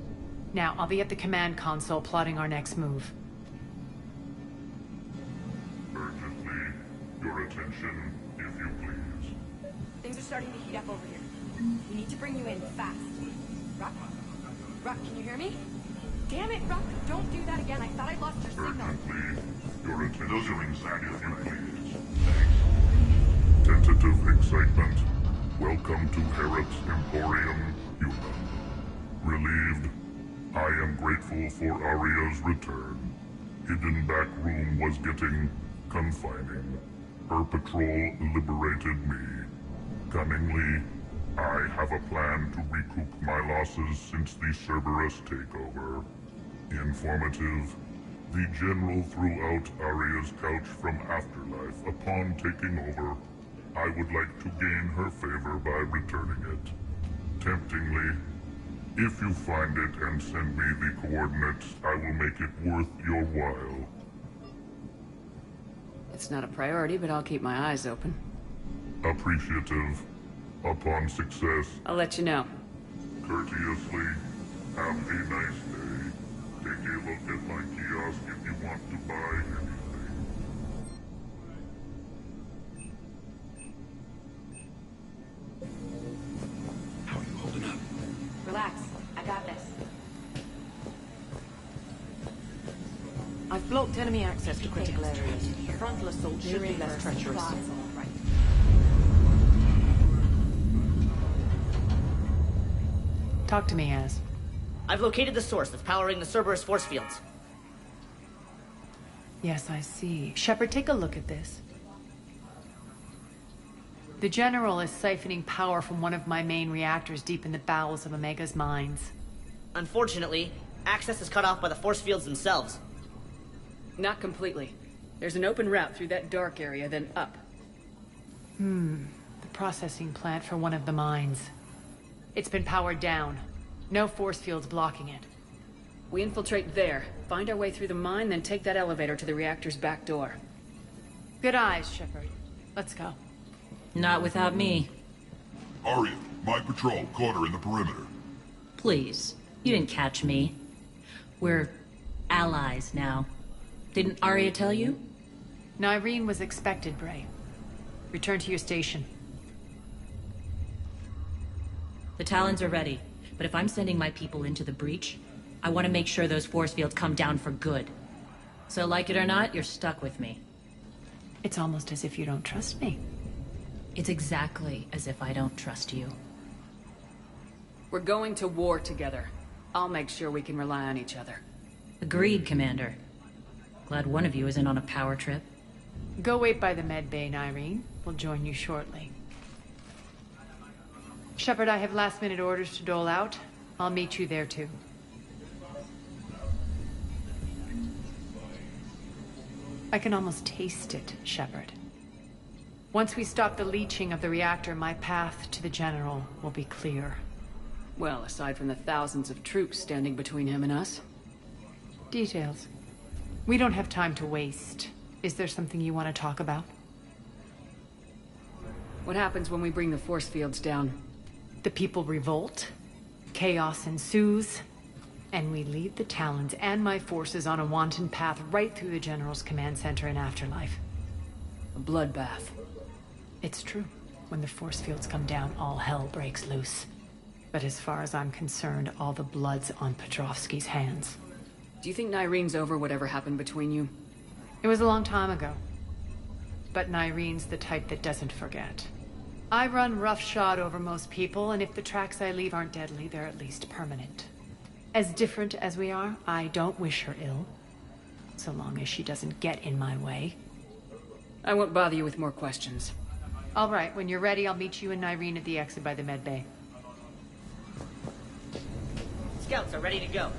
Now, I'll be at the command console plotting our next move. Urgently, your attention, if you please. Things are starting to heat up over here. We need to bring you in fast. Rock? Rock, can you hear me? Damn it, Rock, don't do that again. I thought I lost your signal. Urgently, your attention. Those are exactly if you please. Thanks. Tentative excitement. Welcome to Harrot's Emporium, Human. Relieved. I am grateful for Aria's return. Hidden back room was getting confining. Her patrol liberated me. Cunningly, I have a plan to recoup my losses since the Cerberus takeover. Informative. The General threw out Aria's couch from Afterlife upon taking over. I would like to gain her favor by returning it. Temptingly, if you find it and send me the coordinates, I will make it worth your while. It's not a priority, but I'll keep my eyes open. Appreciative. Upon success, I'll let you know. courteously, have a nice day. Take a look at my kiosk if you want to buy anything. How are you holding up? Relax, I got this. I've blocked enemy access to critical areas. Frontal assault should be less treacherous. Talk to me, Az. I've located the source that's powering the Cerberus force fields. Yes, I see. Shepard, take a look at this. The General is siphoning power from one of my main reactors deep in the bowels of Omega's mines. Unfortunately, access is cut off by the force fields themselves. Not completely. There's an open route through that dark area, then up. The processing plant for one of the mines. It's been powered down. No force fields blocking it. We infiltrate there, find our way through the mine, then take that elevator to the reactor's back door. Good eyes, Shepard. Let's go. Not without me. Aria, my patrol, caught her in the perimeter. Please. You didn't catch me. We're allies now. Didn't Aria tell you? Nyreen was expected, Bray. Return to your station. The Talons are ready, but if I'm sending my people into the breach, I want to make sure those force fields come down for good. So like it or not, you're stuck with me. It's almost as if you don't trust me. It's exactly as if I don't trust you. We're going to war together. I'll make sure we can rely on each other. Agreed, Commander. Glad one of you isn't on a power trip. Go wait by the med bay, Nyreen. We'll join you shortly. Shepard, I have last-minute orders to dole out. I'll meet you there, too. I can almost taste it, Shepard. Once we stop the leaching of the reactor, my path to the General will be clear. Well, aside from the thousands of troops standing between him and us. Details. We don't have time to waste. Is there something you want to talk about? What happens when we bring the force fields down? The people revolt, chaos ensues, and we lead the Talons and my forces on a wanton path right through the General's command center and afterlife. A bloodbath. It's true. When the force fields come down, all hell breaks loose. But as far as I'm concerned, all the blood's on Petrovsky's hands. Do you think Nyrene's over whatever happened between you? It was a long time ago. But Nyrene's the type that doesn't forget. I run roughshod over most people, and if the tracks I leave aren't deadly, they're at least permanent. As different as we are, I don't wish her ill. So long as she doesn't get in my way. I won't bother you with more questions. All right, when you're ready, I'll meet you and Nyrene at the exit by the med bay. Scouts are ready to go.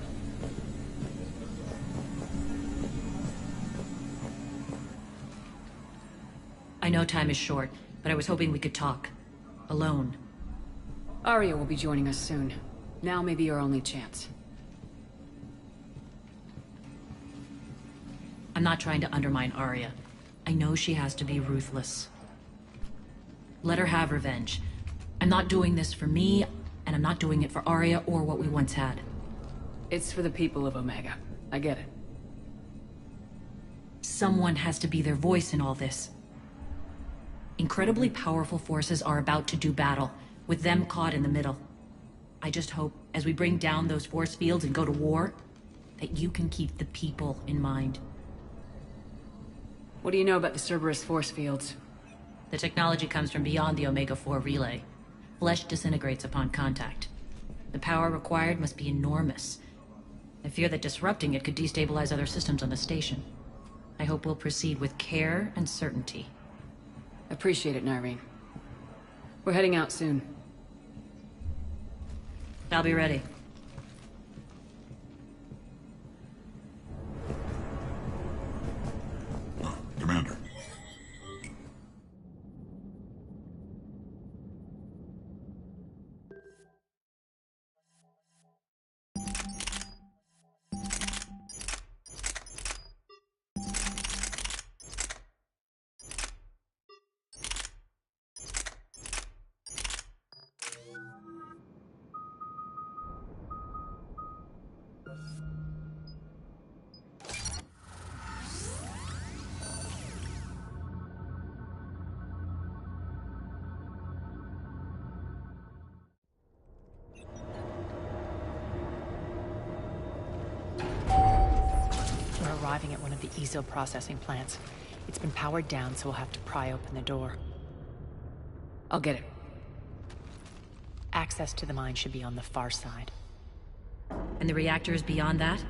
I know time is short, but I was hoping we could talk. Alone. Arya will be joining us soon. Now may be our only chance. I'm not trying to undermine Arya. I know she has to be ruthless. Let her have revenge. I'm not doing this for me, and I'm not doing it for Arya or what we once had. It's for the people of Omega. I get it. Someone has to be their voice in all this. Incredibly powerful forces are about to do battle, with them caught in the middle. I just hope, as we bring down those force fields and go to war, that you can keep the people in mind. What do you know about the Cerberus force fields? The technology comes from beyond the Omega-4 relay. Flesh disintegrates upon contact. The power required must be enormous. I fear that disrupting it could destabilize other systems on the station. I hope we'll proceed with care and certainty. Appreciate it, Nyrene. We're heading out soon. I'll be ready. Commander. Arriving at one of the ESO processing plants. It's been powered down, so we'll have to pry open the door. I'll get it. Access to the mine should be on the far side. And the reactor is beyond that?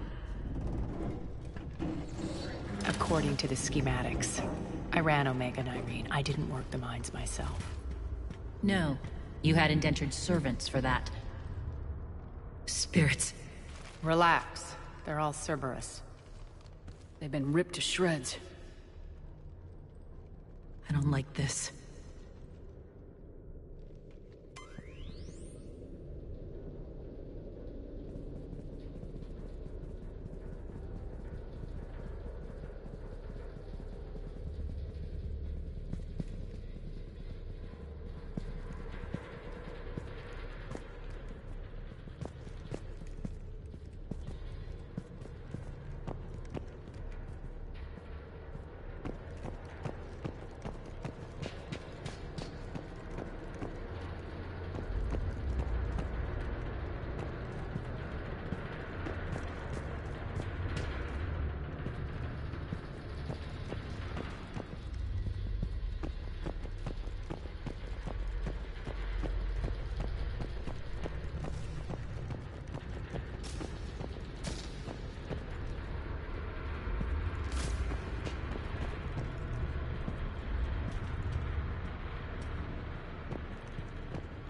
According to the schematics. I ran Omega, Nyrene. I didn't work the mines myself. No. You had indentured servants for that. Spirits. Relax. They're all Cerberus. They've been ripped to shreds. I don't like this.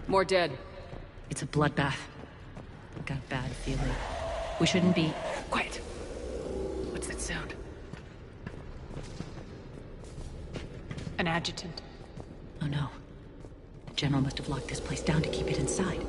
More dead. It's a bloodbath. I got a bad feeling. We shouldn't be... Quiet. What's that sound? An adjutant. Oh no. The General must have locked this place down to keep it inside.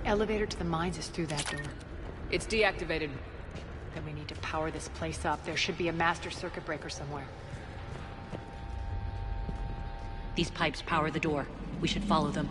Elevator to the mines is through that door. It's deactivated. Then we need to power this place up. There should be a master circuit breaker somewhere. These pipes power the door. We should follow them.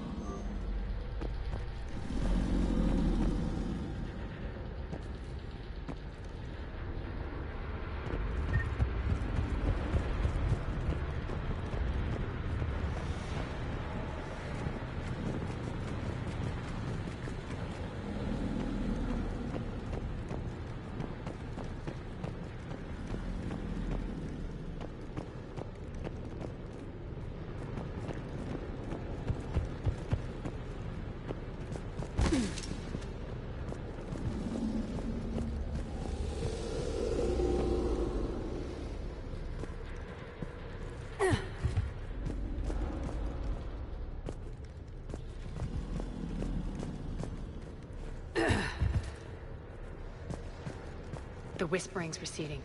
The whispering's receding.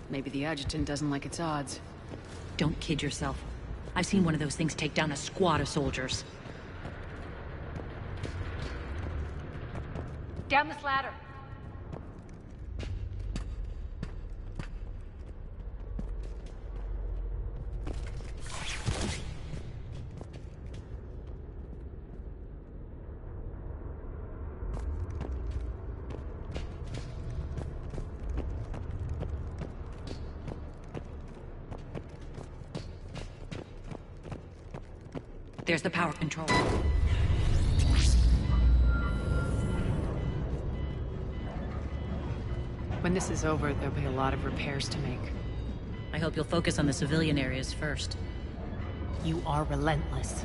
Maybe the adjutant doesn't like its odds. Don't kid yourself. I've seen one of those things take down a squad of soldiers. Down this ladder. There's the power control. When this is over, there'll be a lot of repairs to make. I hope you'll focus on the civilian areas first. You are relentless.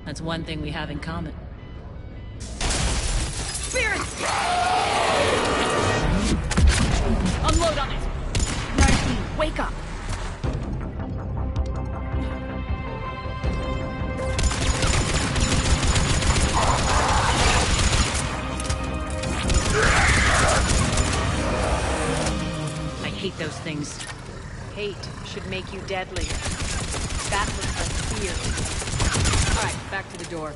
That's one thing we have in common. Spirits! Unload on it! Nardine, wake up! I hate those things. Hate should make you deadly. That looks like fear. All right, back to the door.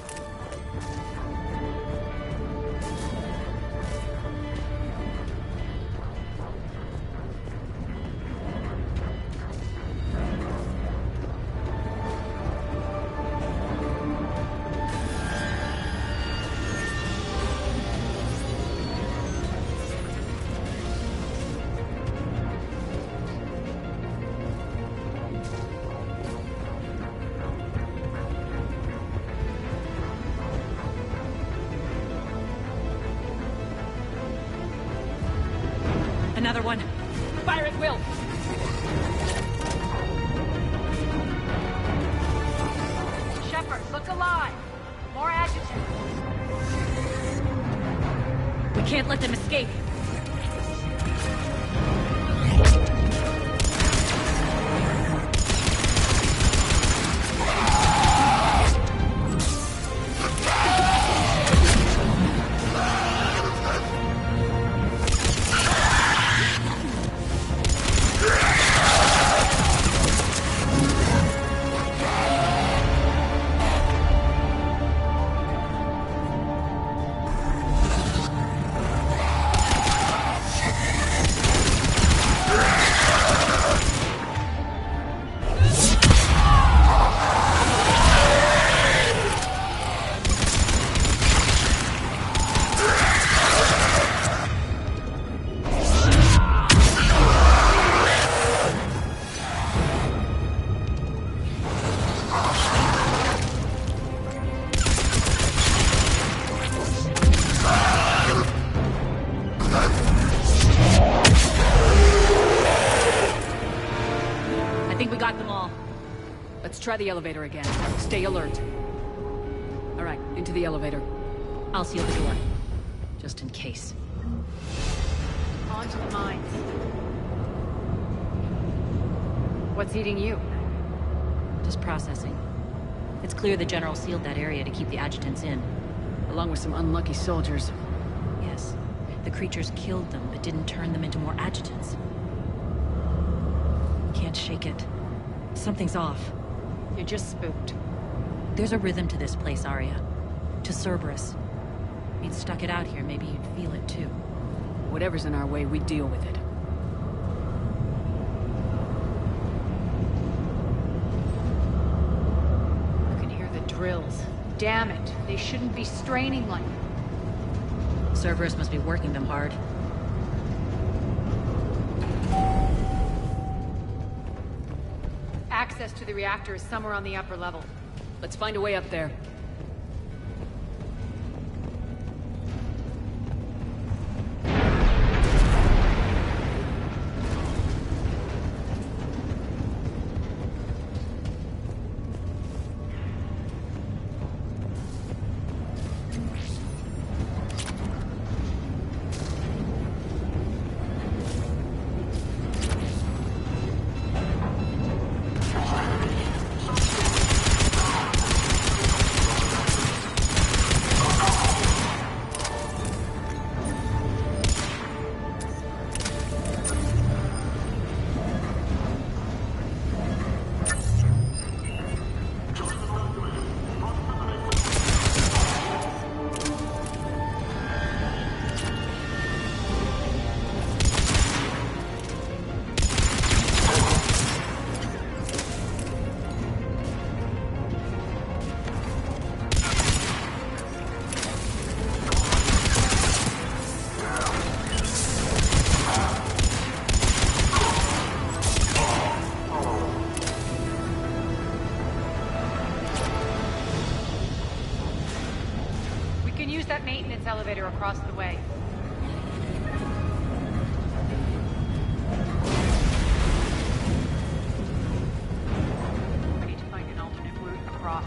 Another one. Fire at will! Shepard, look alive! More adjutants! We can't let them escape. Try the elevator again. Stay alert. All right, into the elevator. I'll seal the door. just in case. On to the mines. What's eating you? Just processing. It's clear the General sealed that area to keep the adjutants in. Along with some unlucky soldiers. Yes. The creatures killed them, but didn't turn them into more adjutants. Can't shake it. Something's off. You're just spooked. There's a rhythm to this place, Arya. To Cerberus. If you'd stuck it out here, maybe you'd feel it too. Whatever's in our way, we deal with it. You can hear the drills. Damn it. They shouldn't be straining like that. Cerberus must be working them hard. Access to the reactor is somewhere on the upper level. Let's find a way up there. Maintenance elevator across the way. I need to find an alternate route across.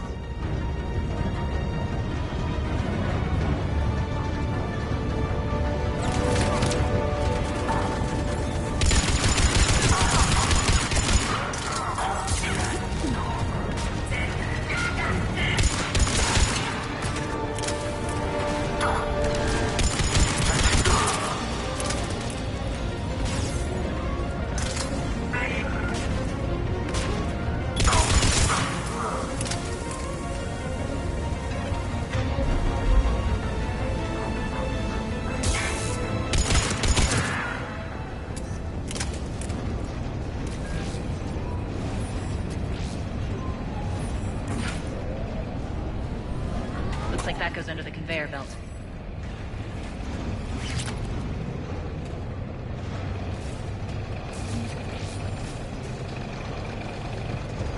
Looks like that goes under the conveyor belt.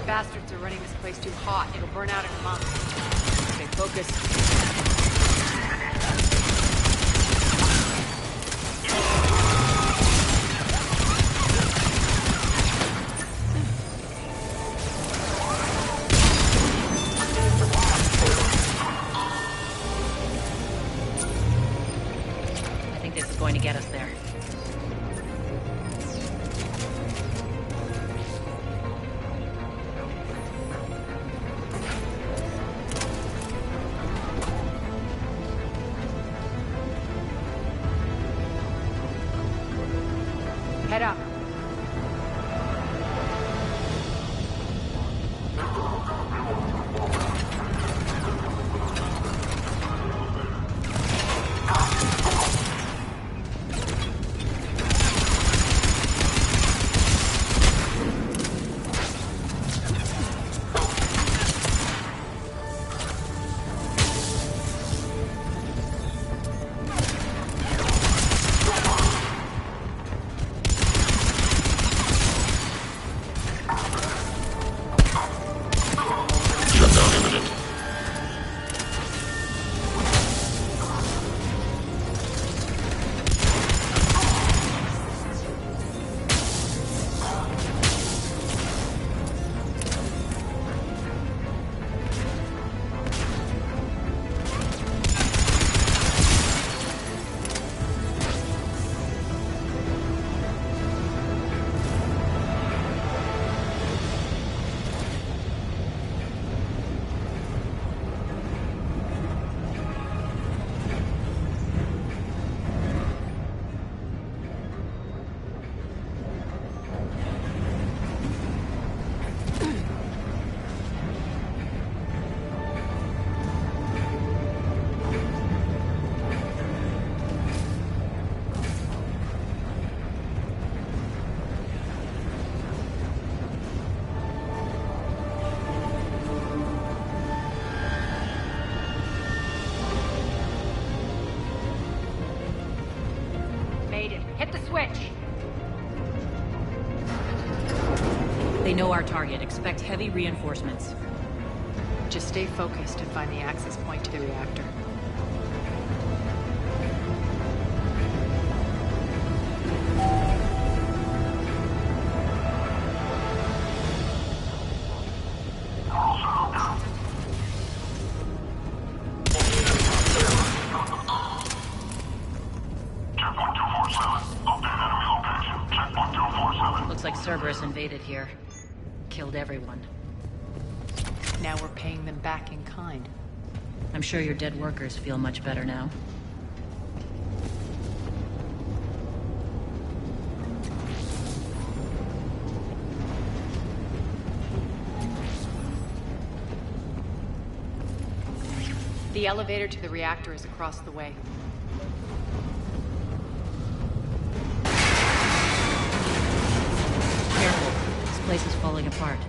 Bastards are running this place too hot. It'll burn out in a month. Stay focused. I think this is going to get us there. Head up. invaded. Hit the switch! They know our target. Expect heavy reinforcements. Just stay focused and find the access point to the reactor. Looks like Cerberus invaded here. Killed everyone. Now we're paying them back in kind. I'm sure your dead workers feel much better now. The elevator to the reactor is across the way. Careful. This place is falling apart.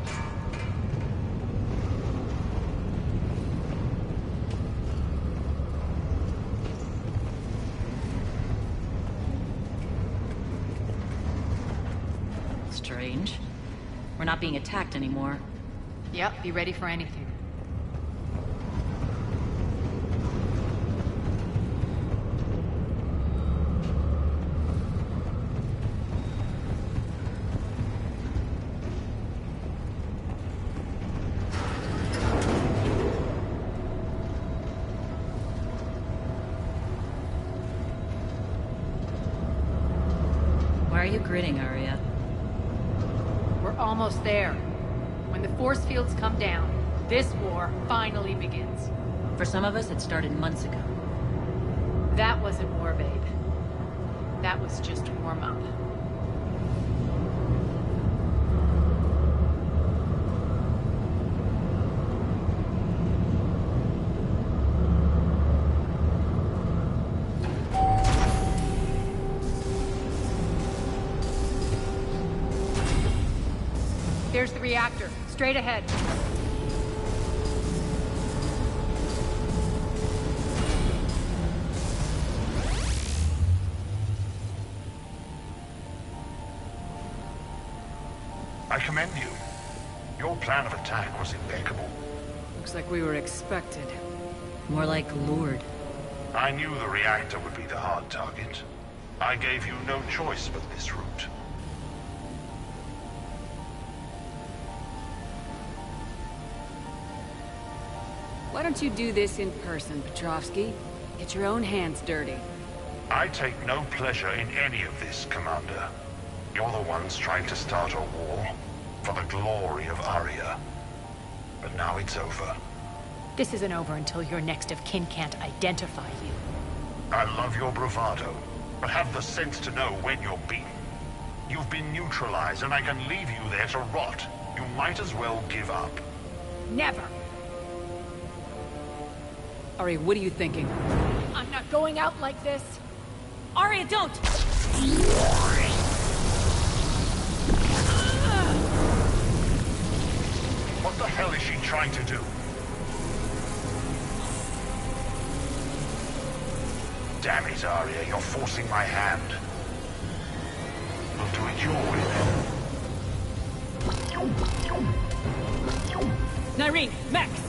Strange. We're not being attacked anymore. Yep, be ready for anything. Why are you grinning, Arya? We're almost there. When the force fields come down, this war finally begins. For some of us, it started months ago. That wasn't war, babe. That was just warm-up. There's the reactor. Straight ahead. I commend you. Your plan of attack was impeccable. Looks like we were expected. More like lured. I knew the reactor would be the hard target. I gave you no choice but this route. Why don't you do this in person, Petrovsky? Get your own hands dirty. I take no pleasure in any of this, Commander. You're the ones trying to start a war for the glory of Arya. But now it's over. This isn't over until your next of kin can't identify you. I love your bravado, but have the sense to know when you're beaten. You've been neutralized, and I can leave you there to rot. You might as well give up. Never! Ari, what are you thinking? I'm not going out like this! Arya, don't! What the hell is she trying to do? Damn it, Arya, you're forcing my hand. We'll do it your way then. Nyreen, Max!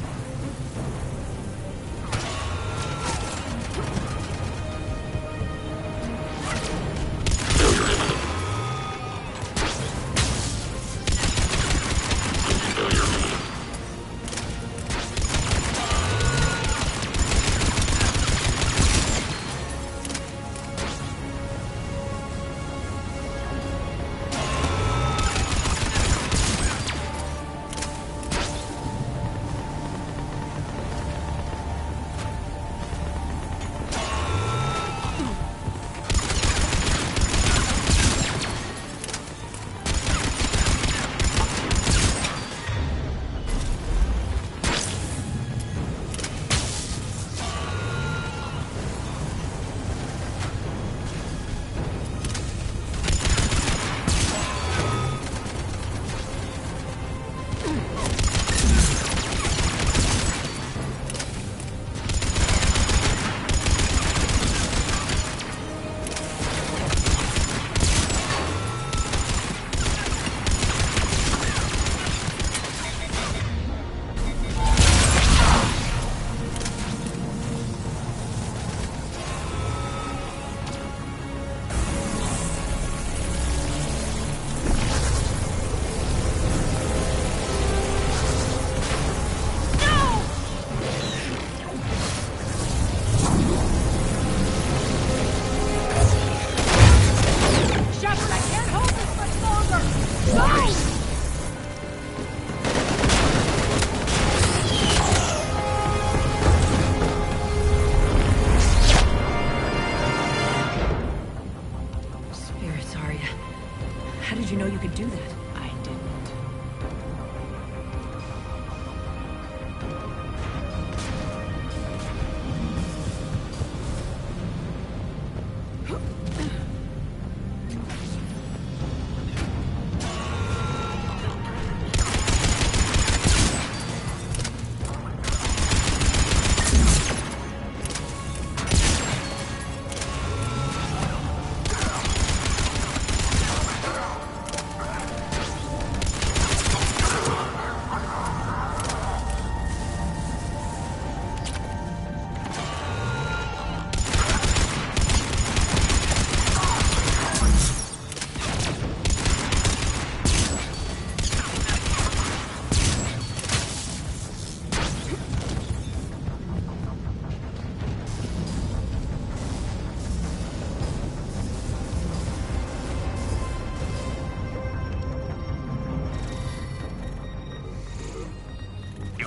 How did you know you could do that? I didn't.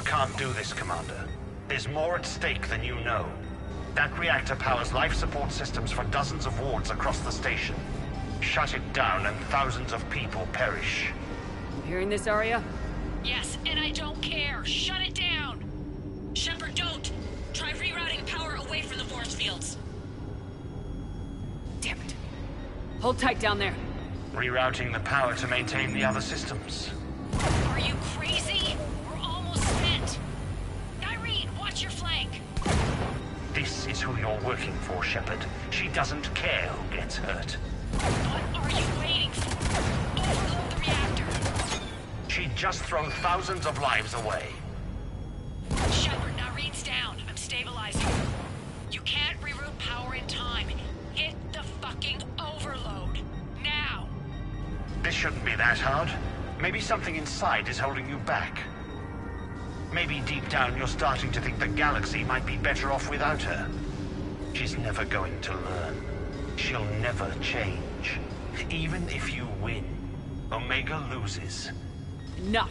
Can't do this, Commander. There's more at stake than you know. That reactor powers life support systems for dozens of wards across the station. Shut it down and thousands of people perish. You hearing this, Arya? Yes, and I don't care. Shut it down! Shepard, don't! Try rerouting power away from the force fields. Damn it. Hold tight down there. Rerouting the power to maintain the other systems. Are you crazy? We're almost spent. Irene, watch your flank. This is who you're working for, Shepard. She doesn't care who gets hurt. What are you waiting for? Overload the reactor. She'd just throw thousands of lives away. Shepard, Irene's down. I'm stabilizing. You can't reroute power in time. Hit the fucking overload. Now! This shouldn't be that hard. Maybe something inside is holding you back. Maybe deep down you're starting to think the galaxy might be better off without her. She's never going to learn. She'll never change. Even if you win, Omega loses. Enough!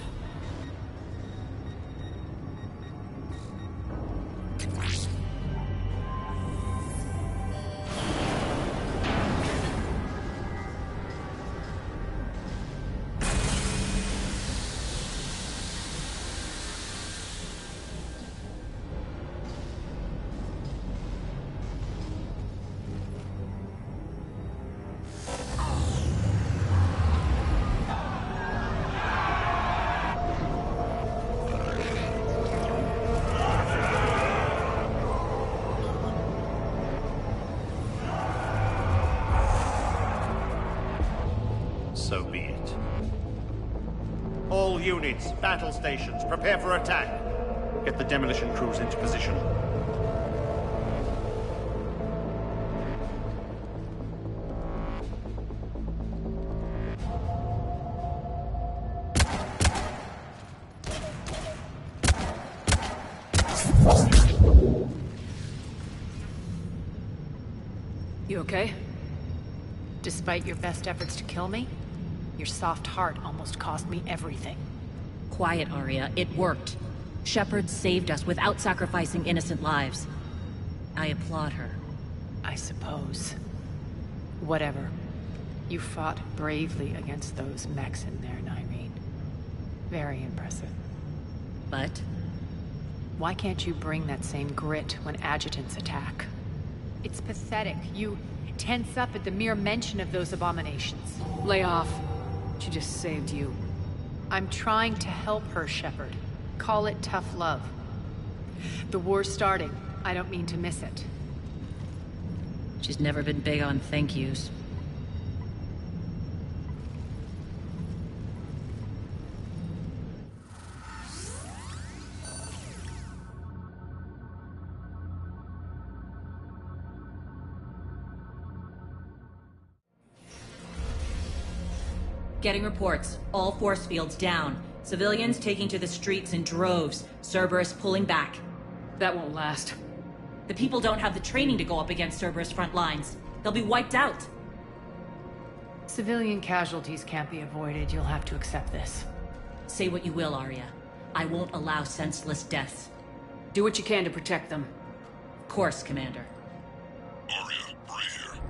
So be it. All units, battle stations, prepare for attack. Get the demolition crews into position. You okay? Despite your best efforts to kill me, your soft heart almost cost me everything. Quiet, Arya. It worked. Shepard saved us without sacrificing innocent lives. I applaud her. I suppose. Whatever. You fought bravely against those mechs in there, Irene. Very impressive. But? Why can't you bring that same grit when adjutants attack? It's pathetic. You tense up at the mere mention of those abominations. Lay off. She just saved you. I'm trying to help her, Shepard. Call it tough love. The war's starting. I don't mean to miss it. She's never been big on thank yous. Getting reports. All force fields down. Civilians taking to the streets in droves. Cerberus pulling back. That won't last. The people don't have the training to go up against Cerberus front lines. They'll be wiped out. Civilian casualties can't be avoided. You'll have to accept this. Say what you will, Arya. I won't allow senseless deaths. Do what you can to protect them. Of course, Commander. Arya, Bray here.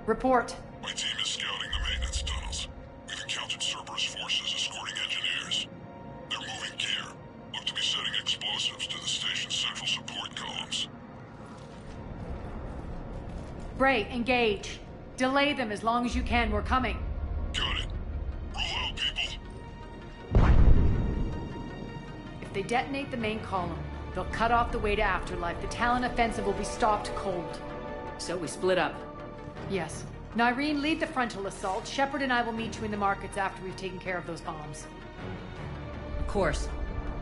Report. My team is scouting the maintenance Bray, engage. Delay them as long as you can. We're coming. Got it. Roll out, people. If they detonate the main column, they'll cut off the way to Afterlife. The Talon offensive will be stopped cold. So we split up. Yes. Nyreen, lead the frontal assault. Shepard and I will meet you in the markets after we've taken care of those bombs. Of course.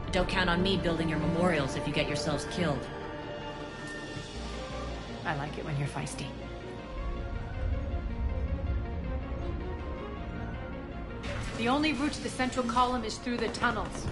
But don't count on me building your memorials if you get yourselves killed. I like it when you're feisty. The only route to the central column is through the tunnels.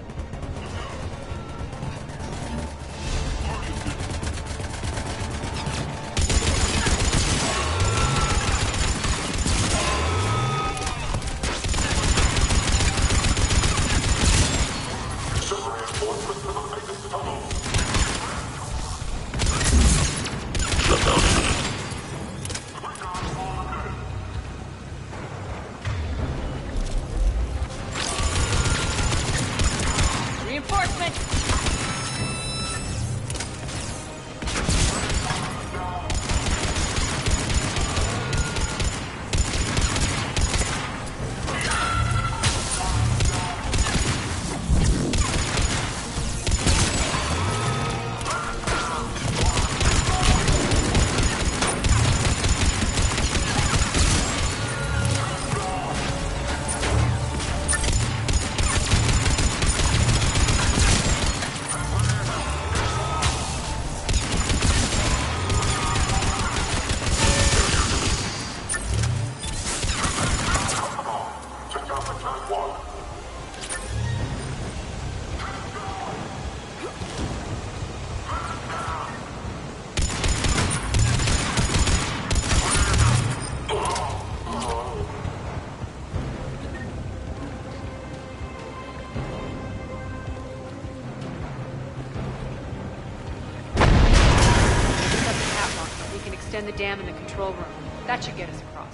The dam in the control room. That should get us across.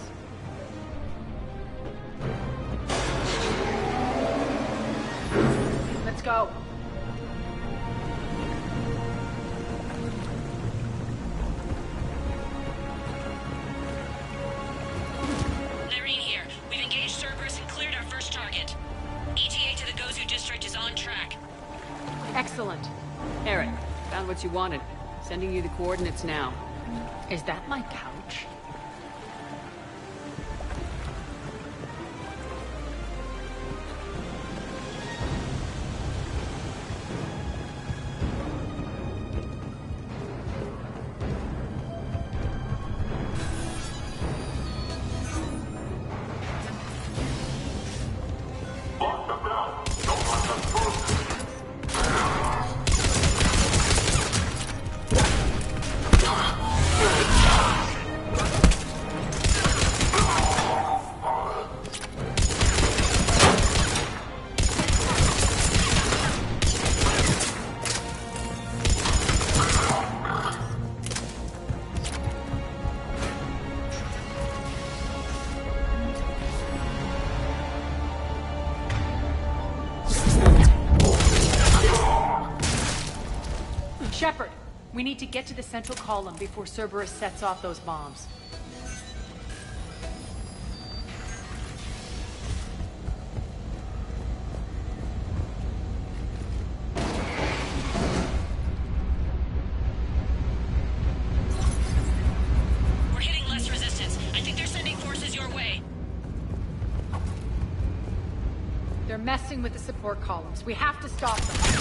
Let's go. Nyreen here. We've engaged Cerberus and cleared our first target. ETA to the Gozu district is on track. Excellent. Eric, found what you wanted. Sending you the coordinates now. Is that my couch? Shepard, we need to get to the central column before Cerberus sets off those bombs. We're hitting less resistance. I think they're sending forces your way. They're messing with the support columns. We have to stop them.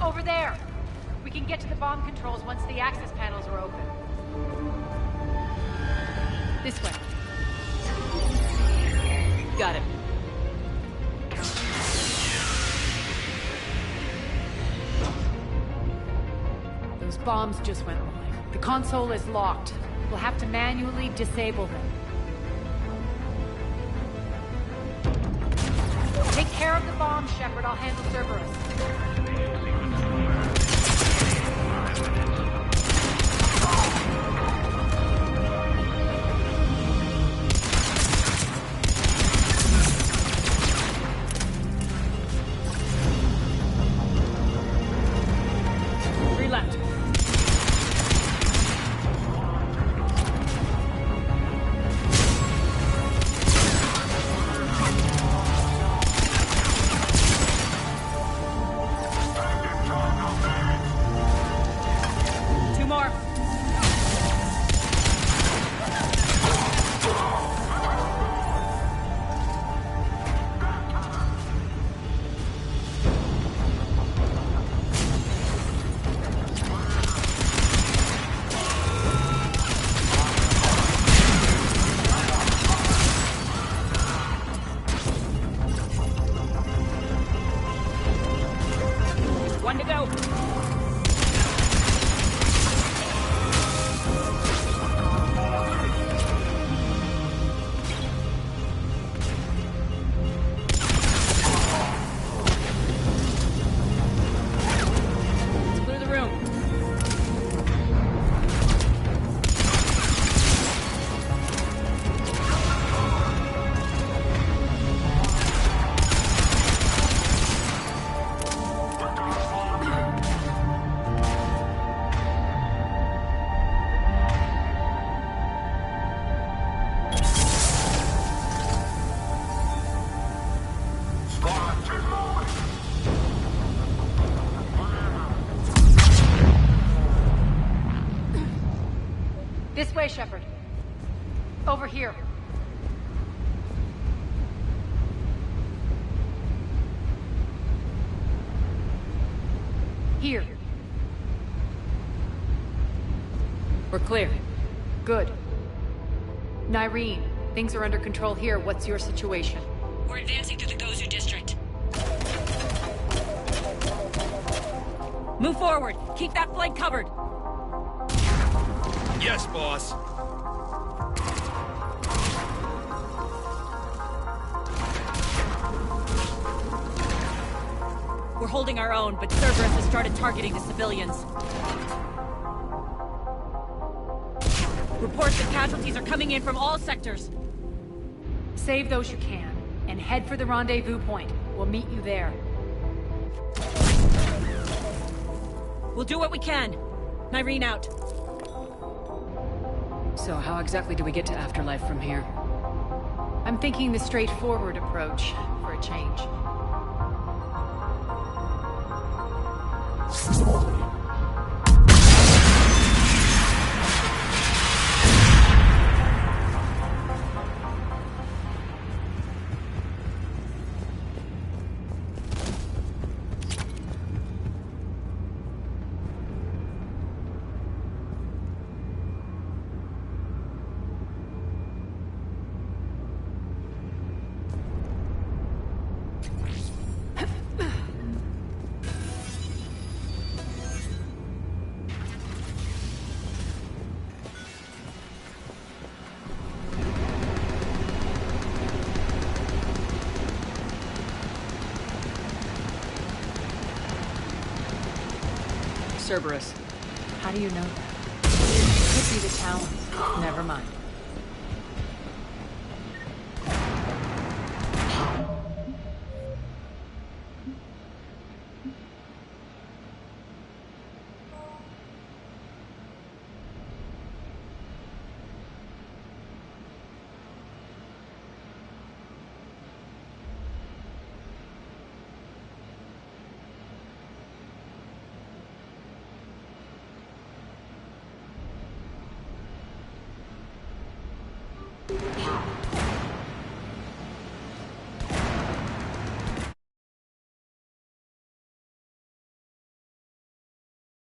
Over there! We can get to the bomb controls once the access panels are open. This way. Got it. Those bombs just went live. The console is locked. We'll have to manually disable them. Take care of the bombs, Shepard. I'll handle Cerberus. This way, Shepard. Over here. Here. We're clear. Good. Nyreen, things are under control here. What's your situation? We're advancing through the Gozu district. Move forward. Keep that flank covered. Yes, boss. We're holding our own, but Cerberus has started targeting the civilians. Reports that casualties are coming in from all sectors. Save those you can, and head for the rendezvous point. We'll meet you there. We'll do what we can. Nyreen out. So how exactly do we get to Afterlife from here? I'm thinking the straightforward approach, for a change. Cerberus. How do you know that? Could be the Talons. Never mind.